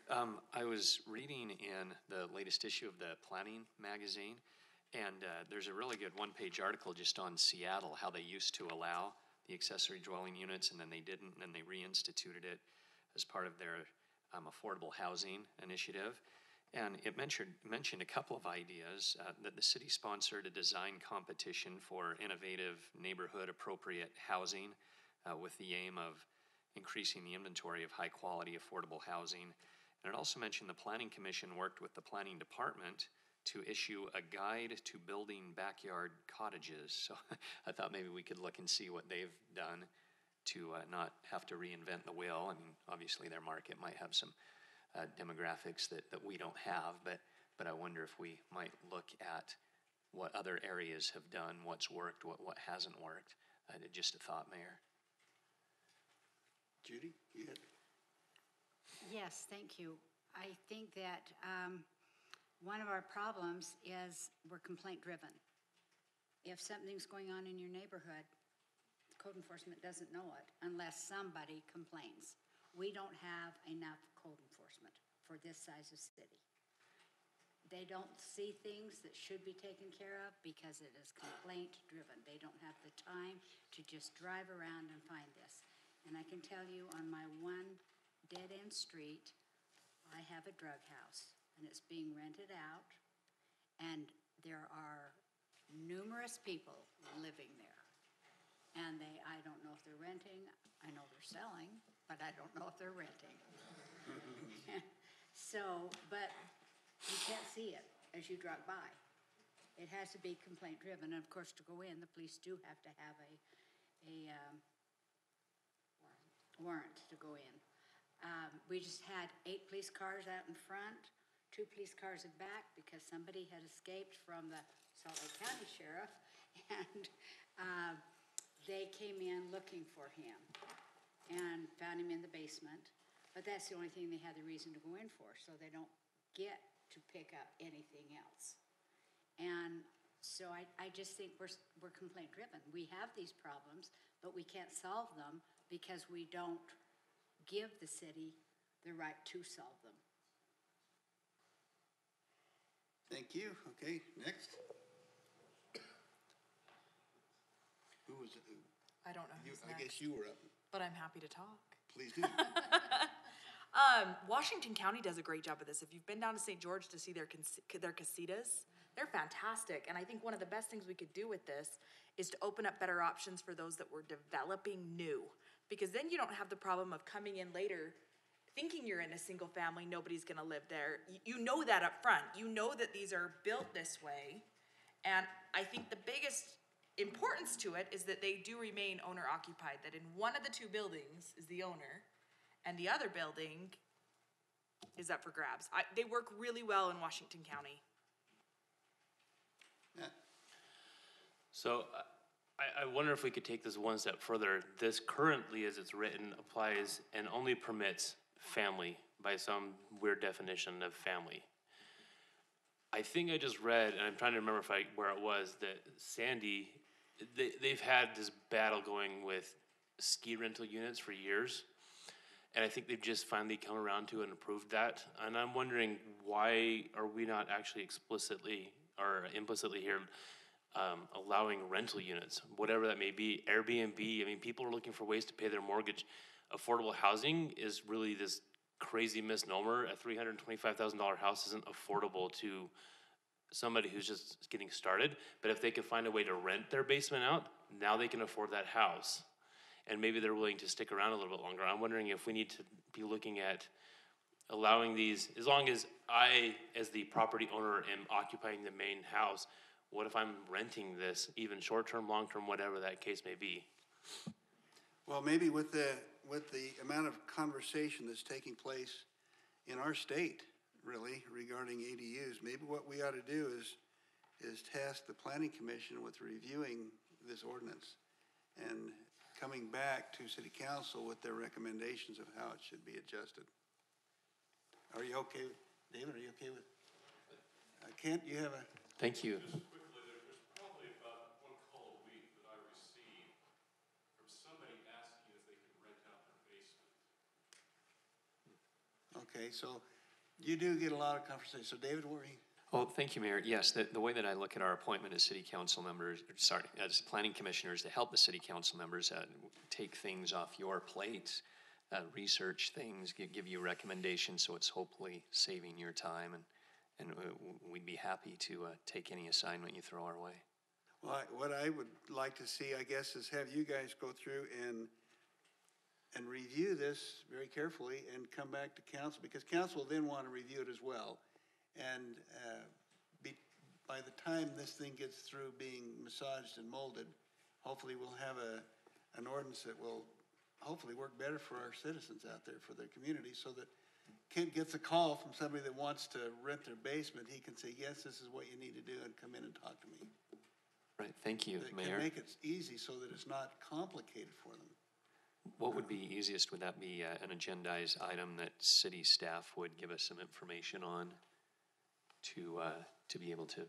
I was reading in the latest issue of the Planning magazine, and there's a really good one-page article just on Seattle, how they used to allow the accessory dwelling units, and then they didn't, and then they reinstituted it as part of their affordable housing initiative. And it mentioned a couple of ideas, that the city sponsored a design competition for innovative neighborhood-appropriate housing with the aim of increasing the inventory of high-quality affordable housing. And it also mentioned the Planning Commission worked with the Planning Department to issue a guide to building backyard cottages. So I thought maybe we could look and see what they've done to not have to reinvent the wheel. I mean, obviously their market might have some demographics that we don't have, but I wonder if we might look at what other areas have done, what's worked, what hasn't worked. Just a thought, Mayor. Judy, you had? Yes, thank you. I think that one of our problems is we're complaint driven. If something's going on in your neighborhood, code enforcement doesn't know it unless somebody complains. We don't have enough code enforcement for this size of city. They don't see things that should be taken care of because it is complaint driven. They don't have the time to just drive around and find this. And I can tell you, on my one dead-end street, I have a drug house, and it's being rented out, and there are numerous people living there. And I don't know if they're renting, I know they're selling, but I don't know if they're renting. So, but you can't see it as you drive by. It has to be complaint driven, and of course, to go in, the police do have to have a warrant to go in. We just had 8 police cars out in front, 2 police cars in back because somebody had escaped from the Salt Lake County Sheriff, and they came in looking for him and found him in the basement. But that's the only thing they had the reason to go in for, so they don't get to pick up anything else. And so I just think we're complaint driven. We have these problems, but we can't solve them because we don't give the city the right to solve them. Thank you. Okay, next. Who was it? I don't know who's I next, guess you were up. but I'm happy to talk. Please do. Washington County does a great job of this. If you've been down to St. George to see their casitas, they're fantastic. And I think one of the best things we could do with this is to open up better options for those that were developing new. Because then you don't have the problem of coming in later thinking you're in a single family, nobody's gonna live there. You know that up front. You know that these are built this way. And I think the biggest importance to it is that they do remain owner occupied, that in one of the two buildings is the owner and the other building is up for grabs. They work really well in Washington County. So I wonder if we could take this one step further. This currently, as it's written, applies and only permits family by some weird definition of family. I think I just read, and I'm trying to remember where it was, that Sandy, they've had this battle going with ski rental units for years. And I think they've just finally come around to and approved that. And I'm wondering, why are we not actually explicitly or implicitly here allowing rental units, whatever that may be, Airbnb? I mean, people are looking for ways to pay their mortgage. Affordable housing is really this crazy misnomer. A $325,000 house isn't affordable to somebody who's just getting started. But if they can find a way to rent their basement out, now they can afford that house. And maybe they're willing to stick around a little bit longer. I'm wondering if we need to be looking at allowing these, as long as I, as the property owner, am occupying the main house, what if I'm renting this, even short-term, long-term, whatever that case may be? Well, maybe with the amount of conversation that's taking place in our state, really, regarding ADUs, maybe what we ought to do is task the Planning Commission with reviewing this ordinance and coming back to City Council with their recommendations of how it should be adjusted. Are you okay, David, are you okay with? Kent, you have a? Thank you. Okay, so you do get a lot of conversation. So David, where are you? Well, thank you, Mayor. Yes, the way that I look at our appointment as city council members, as planning commissioners, to help the city council members take things off your plate, research things, give you recommendations, so it's hopefully saving your time, and we'd be happy to take any assignment you throw our way. Well, what I would like to see, I guess, is have you guys go through and review this very carefully and come back to council, because council will then want to review it as well. And by the time this thing gets through being massaged and molded, hopefully we'll have an ordinance that will hopefully work better for our citizens out there, for their community, so that Kent gets a call from somebody that wants to rent their basement, he can say, yes, this is what you need to do, and come in and talk to me. Right, thank you, That Mayor. can make it easy so that it's not complicated for them. What would be easiest? Would that be an agendized item that city staff would give us some information on to be able to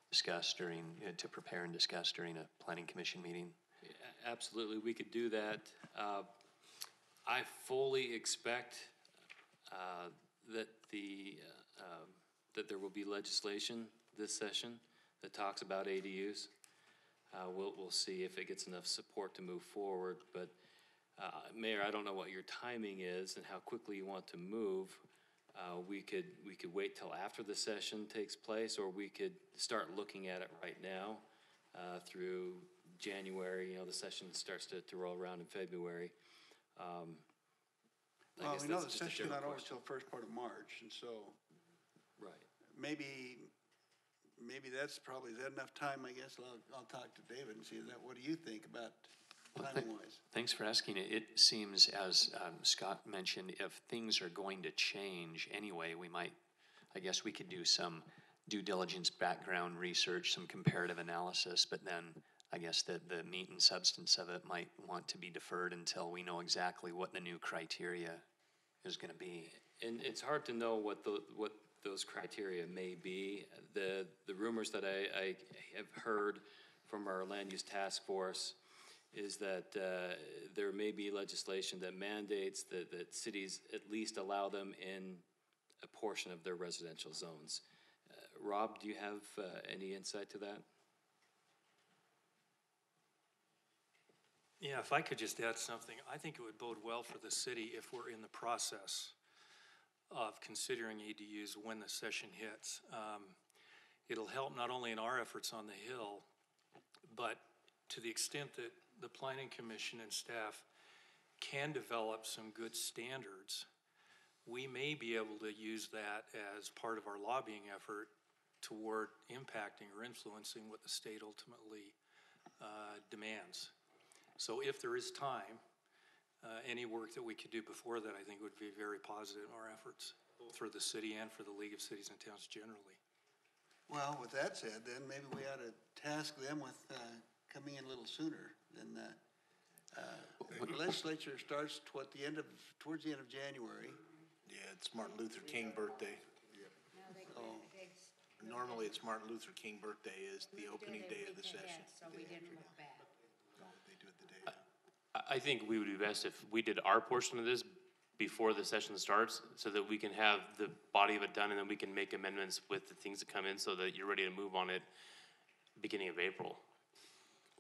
discuss during, to prepare and discuss during a planning commission meeting? Yeah, absolutely, we could do that. I fully expect that that there will be legislation this session that talks about ADUs. We'll see if it gets enough support to move forward, but Mayor, I don't know what your timing is and how quickly you want to move. We could wait till after the session takes place, or we could start looking at it right now through January. You know, the session starts to roll around in February. Well, we know the session's not over till first part of March, and so right. Maybe that's probably, is that enough time? I guess I'll talk to David and see what do you think about timing-wise? Thanks for asking. It seems, as Scott mentioned, if things are going to change anyway, I guess we could do some due diligence background research, some comparative analysis, but then I guess the meat and substance of it might want to be deferred until we know exactly what the new criteria is going to be. And it's hard to know what those criteria may be. The rumors that I have heard from our land use task force is that there may be legislation that mandates that cities at least allow them in a portion of their residential zones. Rob, do you have any insight to that? Yeah, if I could just add something, I think it would bode well for the city if we're in the process of considering ADUs when the session hits. It'll help not only in our efforts on the Hill, but to the extent that the Planning Commission and staff can develop some good standards we may be able to use that as part of our lobbying effort toward impacting or influencing what the state ultimately demands. So if there is time, any work that we could do before that, I think would be very positive in our efforts, both for the city and for the League of Cities and Towns generally. Well, with that said, then maybe we ought to task them with coming in a little sooner than the legislature starts towards the end of January. Yeah, it's Martin Luther King birthday. Normally, it's Martin Luther King birthday is the opening day of the session. So we didn't look bad. No, they do it the day. I think we would be best if we did our portion of this before the session starts, so that we can have the body of it done, and then we can make amendments with the things that come in, so that you're ready to move on it beginning of April.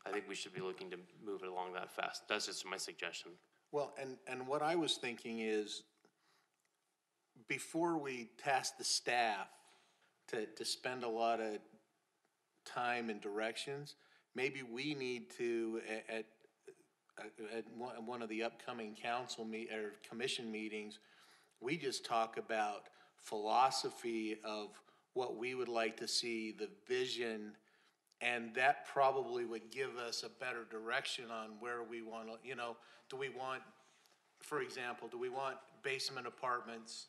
I think we should be looking to move it along that fast. That's just my suggestion. Well, and what I was thinking is, before we task the staff to spend a lot of time and directions, maybe we need to, at one of the upcoming or commission meetings, we just talk about philosophy of what we would like to see, the vision, and that probably would give us a better direction on where we want to, do we want, for example, do we want basement apartments?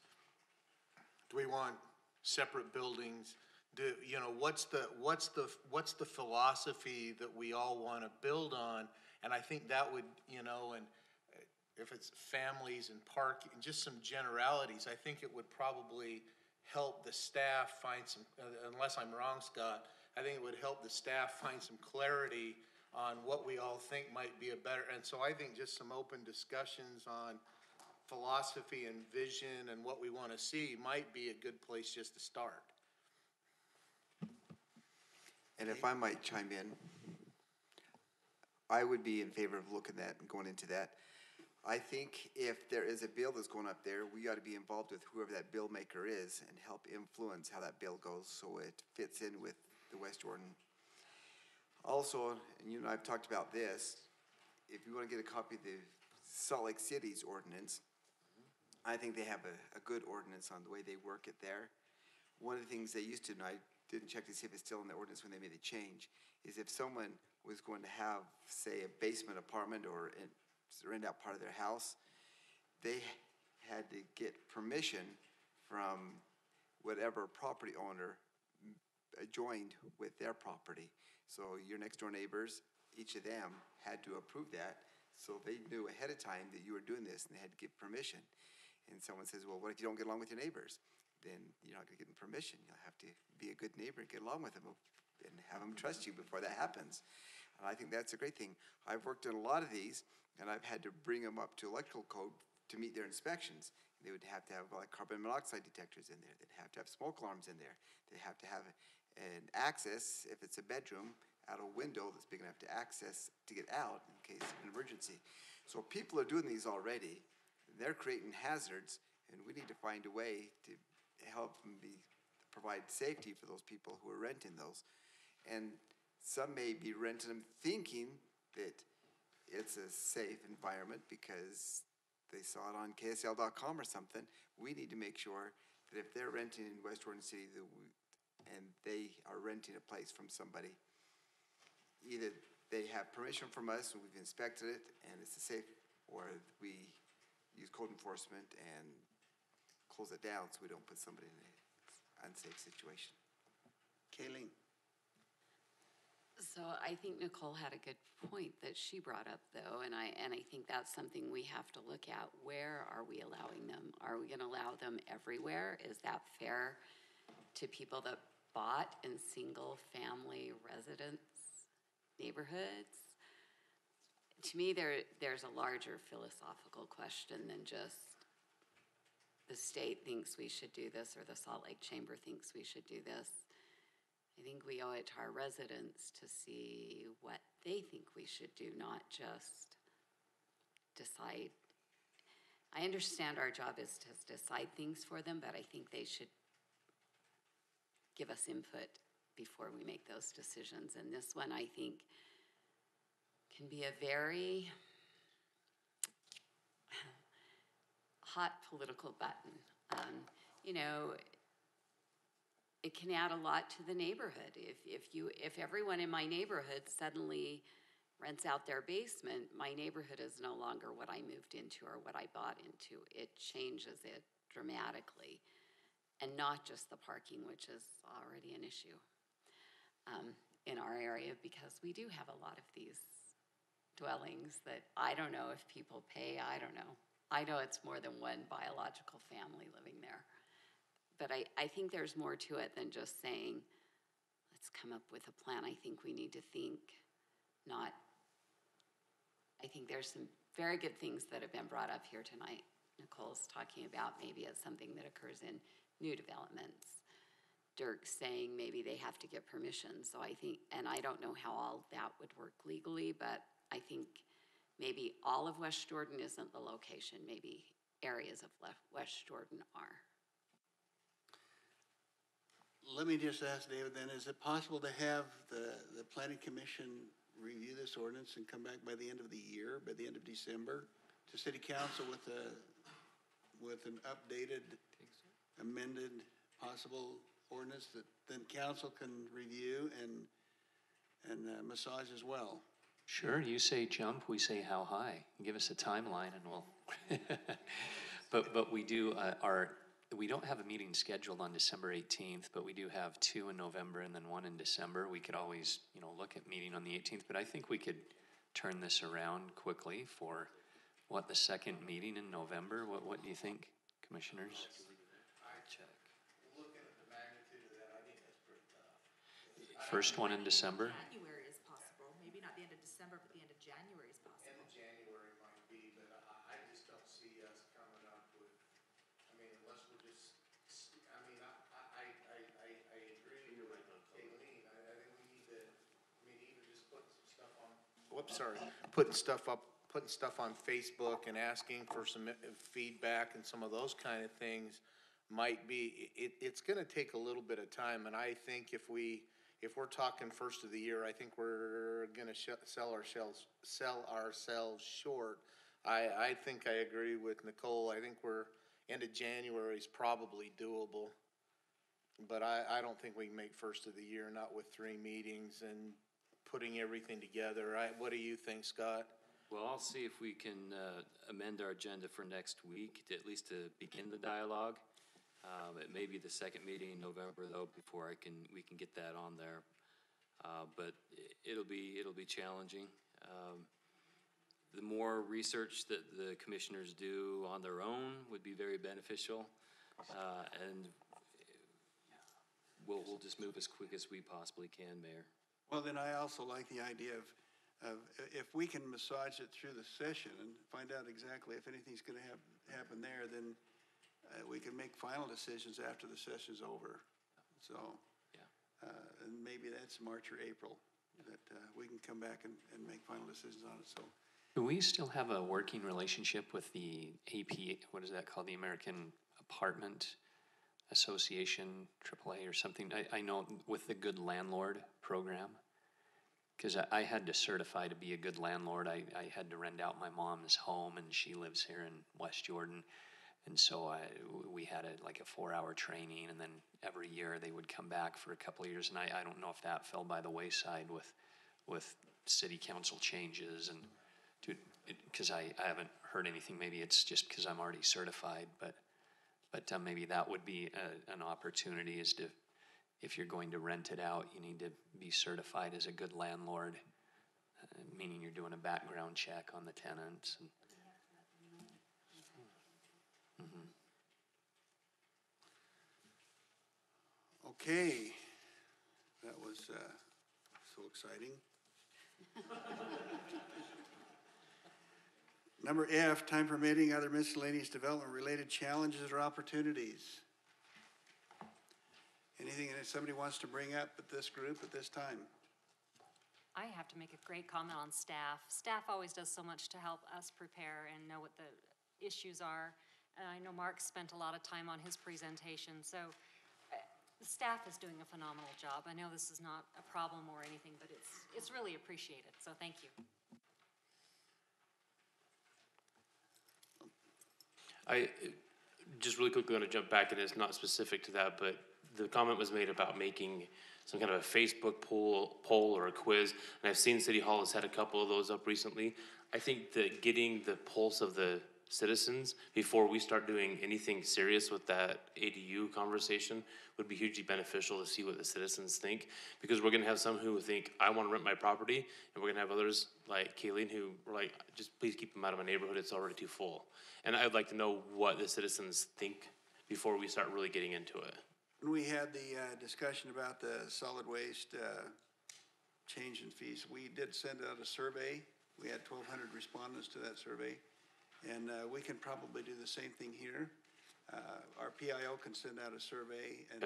Do we want separate buildings? What's the philosophy that we all want to build on? And I think that would, and if it's families and park, and just some generalities, I think it would probably help the staff find some, unless I'm wrong, Scott, I think it would help the staff find some clarity on what we all think might be a better, and so I think just some open discussions on philosophy and vision and what we want to see might be a good place just to start. And if I might chime in, I would be in favor of looking at and going into that. I think if there is a bill that's going up there, we ought to be involved with whoever that bill maker is and help influence how that bill goes so it fits in with the West Jordan. Also, and you and I have talked about this, if you want to get a copy of the Salt Lake City's ordinance, I think they have a good ordinance on the way they work it there. One of the things they used to, and I didn't check to see if it's still in the ordinance when they made the change, is if someone was going to have, say, a basement apartment or rent out part of their house, they had to get permission from whatever property owner joined with their property. So your next door neighbors, each of them had to approve that, so they knew ahead of time that you were doing this and they had to give permission. And someone says, well, what if you don't get along with your neighbors? Then you're not going to get permission. You'll have to be a good neighbor and get along with them and have them trust you before that happens. And I think that's a great thing. I've worked on a lot of these, and I've had to bring them up to electrical code to meet their inspections. They would have to have like carbon monoxide detectors in there. They'd have to have smoke alarms in there. They have to have an access, if it's a bedroom, out a window that's big enough to access to get out in case of an emergency. So people are doing these already. They're creating hazards, and we need to find a way to help them provide safety for those people who are renting those. And some may be renting them thinking that it's a safe environment because they saw it on KSL.com or something. We need to make sure that if they're renting in West Jordan City and they are renting a place from somebody, either they have permission from us and we've inspected it and it's safe, or we use code enforcement and close it down so we don't put somebody in an unsafe situation. Kayleen. So I think Nicole had a good point that she brought up, though, and I think that's something we have to look at. Where are we allowing them? Are we going to allow them everywhere? Is that fair to people that bought in single-family residence neighborhoods? To me, there's a larger philosophical question than just the state thinks we should do this or the Salt Lake Chamber thinks we should do this. I think we owe it to our residents to see what they think we should do, not just decide. I understand our job is to decide things for them, but I think they should give us input before we make those decisions. And this one, I think, can be a very hot political button. You know, it can add a lot to the neighborhood. If everyone in my neighborhood suddenly rents out their basement, my neighborhood is no longer what I moved into or what I bought into. It changes it dramatically. And not just the parking, which is already an issue in our area, because we do have a lot of these dwellings that I don't know if people pay, I don't know. I know it's more than one biological family living there. But I think there's more to it than just saying, let's come up with a plan. I think we need to think, I think there's some very good things that have been brought up here tonight. Nicole's talking about maybe it's something that occurs in new developments. Dirk's saying maybe they have to get permission. So I think, and I don't know how all that would work legally, but I think maybe all of West Jordan isn't the location. Maybe areas of West Jordan are. Let me just ask David then, is it possible to have the planning commission review this ordinance and come back by the end of the year, by the end of December, to city council with an updated, amended, possible ordinance that then council can review and massage as well? Sure, you say jump, we say how high. Give us a timeline and we'll, but we do, we don't have a meeting scheduled on December 18th, but we do have 2 in November and then 1 in December. We could always, look at meeting on the 18th, but I think we could turn this around quickly for, the second meeting in November? What do you think, commissioners? Looking at the magnitude of that, I think that's pretty tough. First one in December? January is possible, maybe not the end of December, but the end of January is possible. End of January might be, but I just don't see us coming up with, unless we're just, I agree with Kayleen. I think we need to, either just put some stuff on. Putting stuff on Facebook and asking for some feedback and some of those kind of things might be, it's gonna take a little bit of time, and I think if we're talking first of the year, I think we're gonna sell ourselves short. I think I agree with Nicole. I think end of January is probably doable, but I don't think we can make first of the year, not with 3 meetings and putting everything together. What do you think, Scott? Well, I'll see if we can amend our agenda for next week, to at least to begin the dialogue. It may be the second meeting in November, though, before we can get that on there. But it'll be challenging. The more research that the commissioners do on their own would be very beneficial, and we'll just move as quick as we possibly can, Mayor. Well, then I also like the idea of if we can massage it through the session and find out exactly if anything's going to happen there, then we can make final decisions after the session's over. So, and maybe that's March or April that we can come back and make final decisions on it. So, do we still have a working relationship with the AP? What is that called? The American Apartment Association, AAA or something? I know with the Good Landlord program. Because I had to certify to be a good landlord. I had to rent out my mom's home, and she lives here in West Jordan. And so we had a 4-hour training, and then every year they would come back for a couple of years. And I don't know if that fell by the wayside with city council changes. And because I haven't heard anything. Maybe it's just because I'm already certified. But maybe that would be an opportunity, is to, if you're going to rent it out, you need to be certified as a good landlord, meaning you're doing a background check on the tenants. And, okay, that was so exciting. Number F, time permitting, other miscellaneous development-related challenges or opportunities. Anything that somebody wants to bring up at this group at this time? I have to make a great comment on staff. Staff always does so much to help us prepare and know what the issues are. And I know Mark spent a lot of time on his presentation, so the staff is doing a phenomenal job. I know this is not a problem or anything, but it's really appreciated, so thank you. Just really quickly want to jump back, and it's not specific to that, but the comment was made about making some kind of a Facebook poll or a quiz, and I've seen City Hall has had a couple of those up recently. I think that getting the pulse of the citizens before we start doing anything serious with that ADU conversation would be hugely beneficial to see what the citizens think, because we're gonna have some who think, I wanna rent my property, and we're gonna have others like Kayleen who were like, just please keep them out of my neighborhood, it's already too full. And I'd like to know what the citizens think before we start really getting into it. When we had the discussion about the solid waste change in fees, we did send out a survey. We had 1,200 respondents to that survey. And we can probably do the same thing here. Our PIO can send out a survey and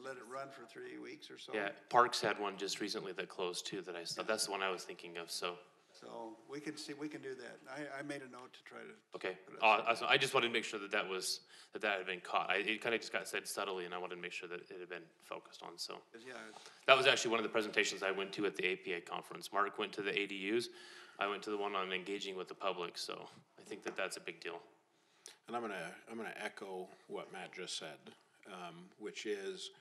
let it run for 3 weeks or so. Yeah, Parks had one just recently that closed too that I saw. That's the one I was thinking of, so. So we can do that. I made a note to try to. Okay, awesome. I just wanted to make sure that that had been caught. It kind of just got said subtly, and I wanted to make sure that it had been focused on, so. Yeah. That was actually one of the presentations I went to at the APA conference. Mark went to the ADUs. I went to the one on engaging with the public, so I think that that's a big deal. And I'm gonna echo what Matt just said, which is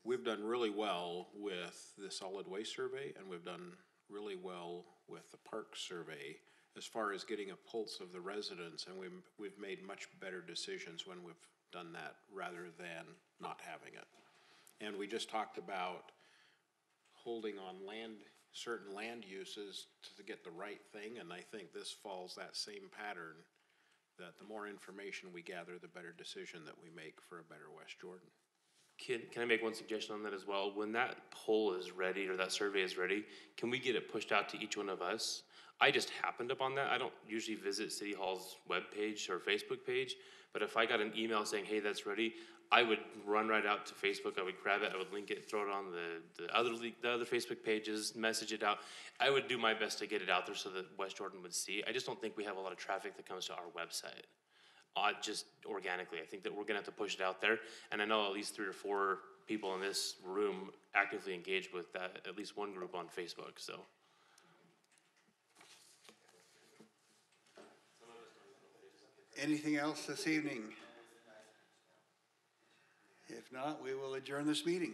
we've done really well with the solid waste survey, and we've done really well with the park survey as far as getting a pulse of the residents, and we've made much better decisions when we've done that rather than not having it. And we just talked about holding on certain land uses to get the right thing, and I think this follows that same pattern, that the more information we gather, the better decision that we make for a better West Jordan. Can I make one suggestion on that as well? When that poll is ready or that survey is ready, can we get it pushed out to each one of us? I just happened upon that. I don't usually visit City Hall's webpage or Facebook page, but if I got an email saying, hey, that's ready, I would run right out to Facebook. I would grab it. I would link it, throw it on the other Facebook pages, message it out. I would do my best to get it out there so that West Jordan would see. I just don't think we have a lot of traffic that comes to our website. Just organically, I think that we're gonna have to push it out there. And I know at least 3 or 4 people in this room actively engage with that, at least one group on Facebook, so. Anything else this evening? If not, we will adjourn this meeting.